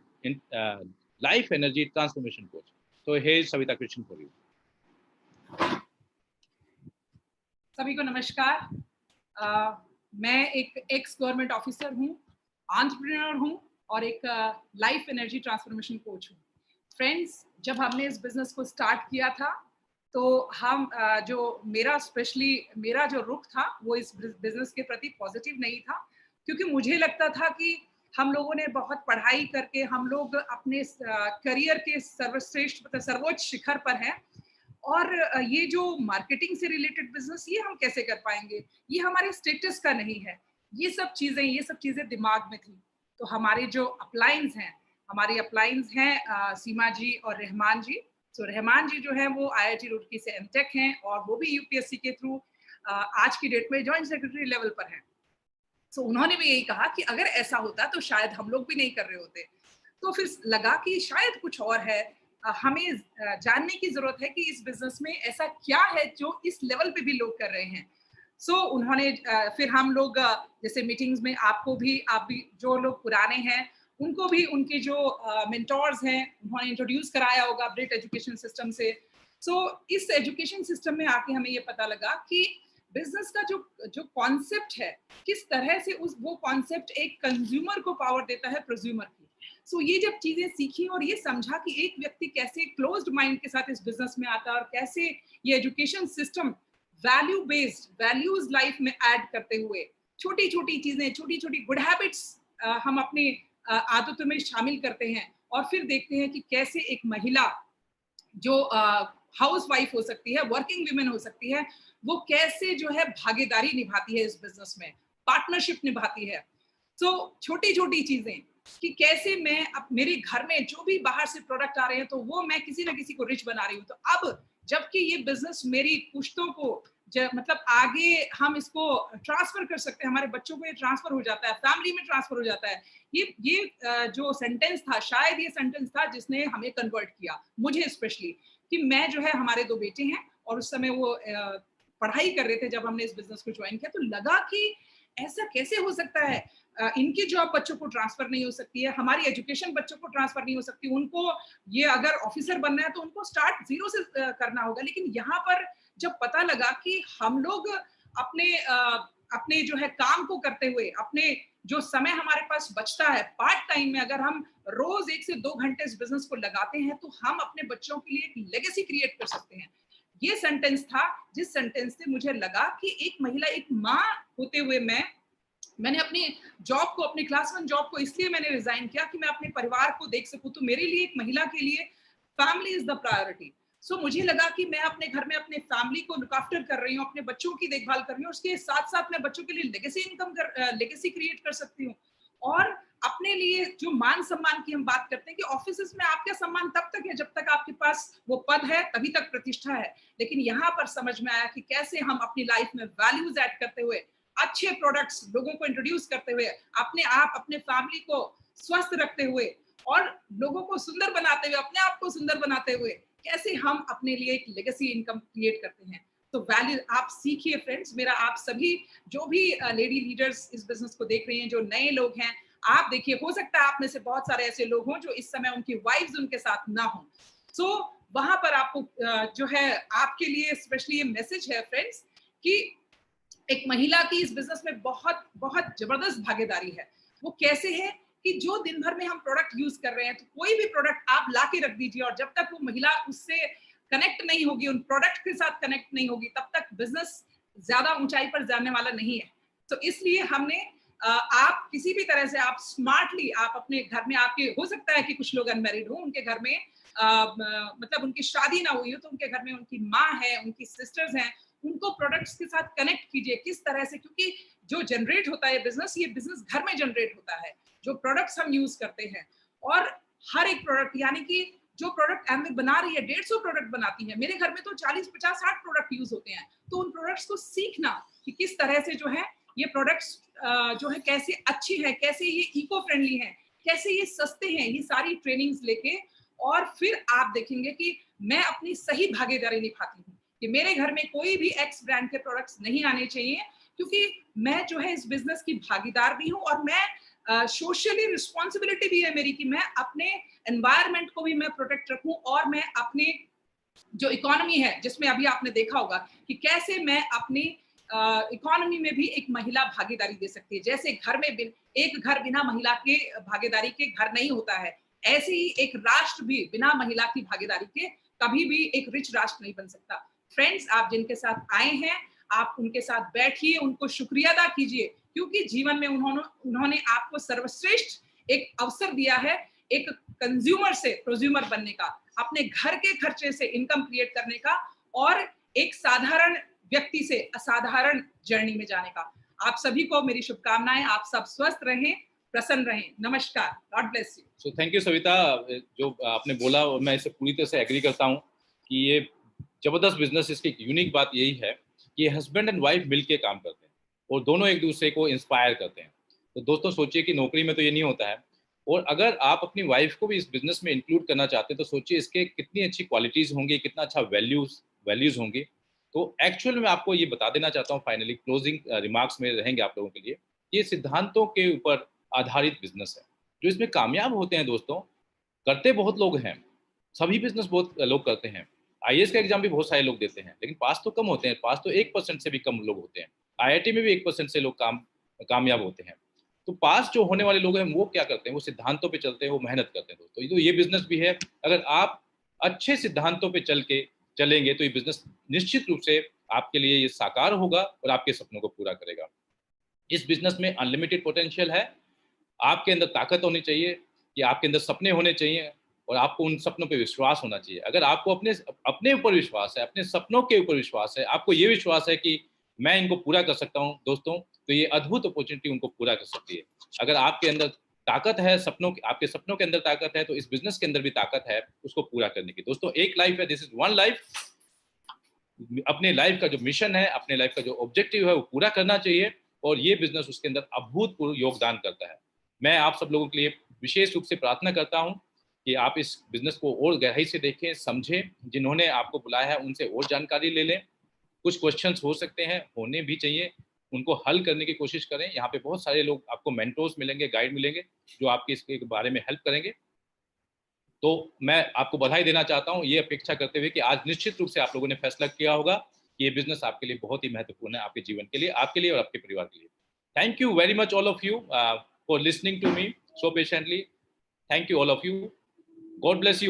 life energy transformation coach. So here is Savita Krishnan for you. सभी को नमस्कार। मैं एक एक्स गवर्नमेंट ऑफिसर हूँ, entrepreneur हूँ और एक life energy transformation coach हूँ। फ्रेंड्स, जब हमने इस बिजनेस को स्टार्ट किया था तो हम जो मेरा जो रुख था वो इस बिजनेस के प्रति पॉजिटिव नहीं था, क्योंकि मुझे लगता था कि हम लोगों ने बहुत पढ़ाई करके हम लोग अपने करियर के सर्वोच्च शिखर पर हैं, और ये जो मार्केटिंग से रिलेटेड बिजनेस ये हम कैसे कर पाएंगे, ये हमारे स्टेटस का नहीं है। ये सब चीजें दिमाग में थी। तो हमारे जो हमारी अपलाइंस हैं सीमा जी और रहमान जी। तो रहमान जी जो है वो IIT रुड़की से एमटेक हैं और वो भी UPSC के थ्रू आज की डेट में जॉइंट सेक्रेटरी लेवल पर हैं। तो उन्होंने भी यही कहा कि अगर ऐसा होता तो शायद हम लोग भी नहीं कर रहे होते। तो फिर लगा कि शायद कुछ और है, हमें जानने की जरूरत है कि इस बिजनेस में ऐसा क्या है जो इस लेवल पे भी लोग कर रहे हैं। सो उन्होंने फिर हम लोग जैसे मीटिंग्स में आप भी जो लोग पुराने हैं उनको भी उनके जो मेंटोर्स हैं उन्होंने इंट्रोड्यूस कराया होगा अपडेट एजुकेशन सिस्टम से। सो इस एजुकेशन सिस्टम में आके हमें ये पता लगा कि बिजनेस का जो कॉन्सेप्ट है, किस तरह से वो कॉन्सेप्ट एक कंज्यूमर को पावर देता है प्रोज्यूमर की। सो ये जब चीजें सीखी और ये समझा कि एक व्यक्ति कैसे क्लोज्ड माइंड के साथ इस बिजनेस में आता है और कैसे ये education system value based values life में ऐड करते हुए छोटी छोटी चीजें, छोटी छोटी गुड हैबिट्स हम अपनी आदतों में शामिल करते हैं, और फिर देखते हैं कि कैसे एक महिला जो हाउस वाइफ हो सकती है, वर्किंग वुमेन हो सकती है, वो कैसे जो है भागीदारी निभाती है इस बिजनेस में, पार्टनरशिप निभाती है। तो छोटी छोटी चीजें कि कैसे मैं अब मेरे घर में जो भी बाहर से प्रोडक्ट आ रहे हैं तो वो मैं किसी ना किसी को रिच बना रही हूँ। तो अब जबकि ये बिजनेस मेरी पुश्तों को मतलब आगे हम इसको ट्रांसफर कर सकते हैं, हमारे बच्चों को ये ट्रांसफर हो जाता है, फैमिली में ट्रांसफर हो जाता है। ये जो सेंटेंस था, शायद ये सेंटेंस था जिसने हमें कन्वर्ट किया, मुझे स्पेशली, कि मैं जो है, हमारे 2 बेटे हैं और उस समय वो पढ़ाई कर रहे थे जब हमने इस बिजनेस को ज्वाइन किया। तो लगा कि ऐसा कैसे हो सकता है, इनकी जॉब बच्चों को ट्रांसफर नहीं हो सकती है, हमारी एजुकेशन बच्चों को ट्रांसफर नहीं हो सकती, उनको ये अगर ऑफिसर बनना है तो उनको स्टार्ट 0 से करना होगा। लेकिन यहाँ पर जब पता लगा कि हम लोग अपने जो है काम को करते हुए, अपने जो समय हमारे पास बचता है पार्ट टाइम में, अगर हम रोज 1 से 2 घंटे इस बिजनेस को लगाते हैं तो हम अपने बच्चों के लिए एक लेगेसी क्रिएट कर सकते हैं। ये सेंटेंस था जिस सेंटेंस से मुझे लगा कि एक महिला, एक माँ होते हुए मैंने अपनी जॉब को, अपनी क्लास 1 जॉब को इसलिए मैंने रिजाइन किया कि मैं अपने परिवार को देख सकूं। तो मेरे लिए, एक महिला के लिए, फैमिली इज द प्रायोरिटी। सो मुझे लगा कि मैं अपने घर में अपने फैमिली को लुक आफ्टर कर रही हूँ, अपने बच्चों की देखभाल कर रही हूँ, उसके साथ साथ मैं बच्चों के लिए लेगेसी क्रिएट कर सकती हूँ। और अपने लिए जो मान सम्मान की हम बात करते हैं कि ऑफिस में आपका सम्मान तब तक है जब तक आपके पास वो पद है, तभी तक प्रतिष्ठा है। लेकिन यहाँ पर समझ में आया कि कैसे हम अपनी लाइफ में वैल्यूज ऐड करते हुए, अच्छे प्रोडक्ट्स लोगों को इंट्रोड्यूस करते हुए, अपने फैमिली को स्वस्थ रखते हुए और लोगों को सुंदर बनाते हुए, अपने आप को सुंदर बनाते हुए, कैसे हम अपने लिए एक लेगेसी इनकम क्रिएट करते हैं। तो वैल्यू आप सीखिए फ्रेंड्स। मेरा आप सभी जो भी लेडी लीडर्स इस बिजनेस को देख रही हैं, जो नए लोग हैं, आप देखिए, हो सकता है आप में से बहुत सारे ऐसे लोग हों जो इस समय उनकी वाइफ्स उनके साथ ना हो। सो वहां पर आपको जो है, आपके लिए स्पेशली ये मैसेज है फ्रेंड्स कि एक महिला की इस बिजनेस में बहुत बहुत जबरदस्त भागीदारी है। वो कैसे है कि जो दिन भर में हम प्रोडक्ट यूज कर रहे हैं, तो कोई भी प्रोडक्ट आप ला के रख दीजिए और जब तक वो महिला उससे कनेक्ट नहीं होगी, उन प्रोडक्ट के साथ कनेक्ट नहीं होगी, तब तक बिजनेस ज्यादा ऊंचाई पर जाने वाला नहीं है। तो इसलिए हमने आप किसी भी तरह से आप स्मार्टली आप अपने घर में, आपके हो सकता है कि कुछ लोग अनमैरिड हो, उनके घर में मतलब उनकी शादी ना हुई हो तो उनके घर में उनकी माँ है, उनकी सिस्टर्स हैं, उनको प्रोडक्ट्स के साथ कनेक्ट कीजिए किस तरह से, क्योंकि जो जनरेट होता है बिजनेस, ये बिजनेस घर में जनरेट होता है, जो प्रोडक्ट्स हम यूज करते हैं। और हर एक प्रोडक्ट, यानी कि जो प्रोडक्ट एमवे बना रही है 150 प्रोडक्ट बनाती है, मेरे घर में तो 40, 50, 60 प्रोडक्ट यूज होते हैं। तो उन प्रोडक्ट्स को सीखना कि किस तरह से जो है ये प्रोडक्ट्स जो है कैसे अच्छी है, कैसे ये इको फ्रेंडली है, कैसे ये सस्ते हैं, ये सारी ट्रेनिंग्स लेके और फिर आप देखेंगे कि मैं अपनी सही भागीदारी निभाती हूँ कि मेरे घर में कोई भी एक्स ब्रांड के प्रोडक्ट्स नहीं आने चाहिए, क्योंकि मैं जो है इस बिजनेस की भागीदार भी हूँ और मैं सोशली रिस्पॉन्सिबिलिटी भी है मेरी कि मैं अपने एनवायरनमेंट को भी मैं प्रोटेक्ट रखूं और मैं अपने जो इकोनॉमी है, जिसमें अभी आपने देखा होगा कि कैसे मैं अपनी इकोनॉमी में भी एक महिला भागीदारी दे सकती है। जैसे घर में एक घर बिना महिला के भागीदारी के घर नहीं होता है, ऐसे ही एक राष्ट्र भी बिना महिला की भागीदारी के कभी भी एक रिच राष्ट्र नहीं बन सकता। फ्रेंड्स, आप जिनके साथ आए हैं, आप उनके साथ बैठिए, उनको शुक्रिया अदा कीजिए, क्योंकि जीवन में उन्होंने आपको सर्वश्रेष्ठ एक अवसर दिया है, एक कंज्यूमर से प्रोज्यूमर बनने का, अपने घर के खर्चे से इनकम क्रिएट करने का और एक साधारण व्यक्ति से असाधारण जर्नी में जाने का। आप सभी को मेरी शुभकामनाएं, आप सब स्वस्थ रहें, प्रसन्न रहें। नमस्कार, God bless you. So thank you Savita, जो आपने बोला और मैं इसे पूरी तरह से एग्री करता हूँ कि ये जबरदस्त बिजनेस, इसकी यूनिक बात यही है कि हस्बैंड एंड वाइफ मिलके काम करते हैं और दोनों एक दूसरे को इंस्पायर करते हैं। तो दोस्तों सोचिए कि नौकरी में तो ये नहीं होता है, और अगर आप अपनी वाइफ को भी इस बिजनेस में इंक्लूड करना चाहते हैं तो सोचिए इसके कितनी अच्छी क्वालिटीज़ होंगी, कितना अच्छा वैल्यूज़ होंगी। तो एक्चुअल में आपको ये बता देना चाहता हूँ, फाइनली क्लोजिंग रिमार्क्स में रहेंगे आप लोगों के लिए, ये सिद्धांतों के ऊपर आधारित बिजनेस है। जो इसमें कामयाब होते हैं दोस्तों, करते बहुत लोग हैं, सभी बिजनेस बहुत लोग करते हैं, आईएएस का एग्जाम भी बहुत सारे लोग देते हैं, लेकिन पास तो कम होते हैं, पास तो 1% से भी कम लोग होते हैं। आईआईटी में भी 1% से लोग कामयाब होते हैं। तो पास जो होने वाले लोग हैं वो क्या करते हैं, वो सिद्धांतों पे चलते हैं, वो मेहनत करते हैं दोस्तों। तो ये बिजनेस भी है, अगर आप अच्छे सिद्धांतों पे चलेंगे तो ये बिजनेस निश्चित रूप से आपके लिए ये साकार होगा और आपके सपनों को पूरा करेगा। इस बिजनेस में अनलिमिटेड पोटेंशियल है। आपके अंदर ताकत होनी चाहिए कि आपके अंदर सपने होने चाहिए और आपको उन सपनों पे विश्वास होना चाहिए। अगर आपको अपने ऊपर विश्वास है, अपने सपनों के ऊपर विश्वास है, आपको ये विश्वास है कि मैं इनको पूरा कर सकता हूँ दोस्तों, तो ये अद्भुत अपॉर्चुनिटी उनको पूरा कर सकती है। अगर आपके अंदर ताकत है, आपके सपनों के अंदर ताकत है, तो इस बिजनेस के अंदर भी ताकत है उसको पूरा करने की। दोस्तों एक लाइफ है, दिस इज वन लाइफ। अपने लाइफ का जो मिशन है, अपने लाइफ का जो ऑब्जेक्टिव है वो पूरा करना चाहिए और ये बिजनेस उसके अंदर अभूतपूर्व योगदान करता है। मैं आप सब लोगों के लिए विशेष रूप से प्रार्थना करता हूँ कि आप इस बिजनेस को और गहराई से देखें, समझें, जिन्होंने आपको बुलाया है उनसे और जानकारी ले लें। कुछ क्वेश्चंस हो सकते हैं, होने भी चाहिए, उनको हल करने की कोशिश करें। यहाँ पे बहुत सारे लोग आपको मेंटोर्स मिलेंगे, गाइड मिलेंगे जो आपके इसके बारे में हेल्प करेंगे। तो मैं आपको बधाई देना चाहता हूँ, ये अपेक्षा करते हुए कि आज निश्चित रूप से आप लोगों ने फैसला किया होगा कि ये बिजनेस आपके लिए बहुत ही महत्वपूर्ण है, आपके जीवन के लिए, आपके लिए और आपके परिवार के लिए। Thank you very much all of you for listening to me so patiently. Thank you all of you. God bless you.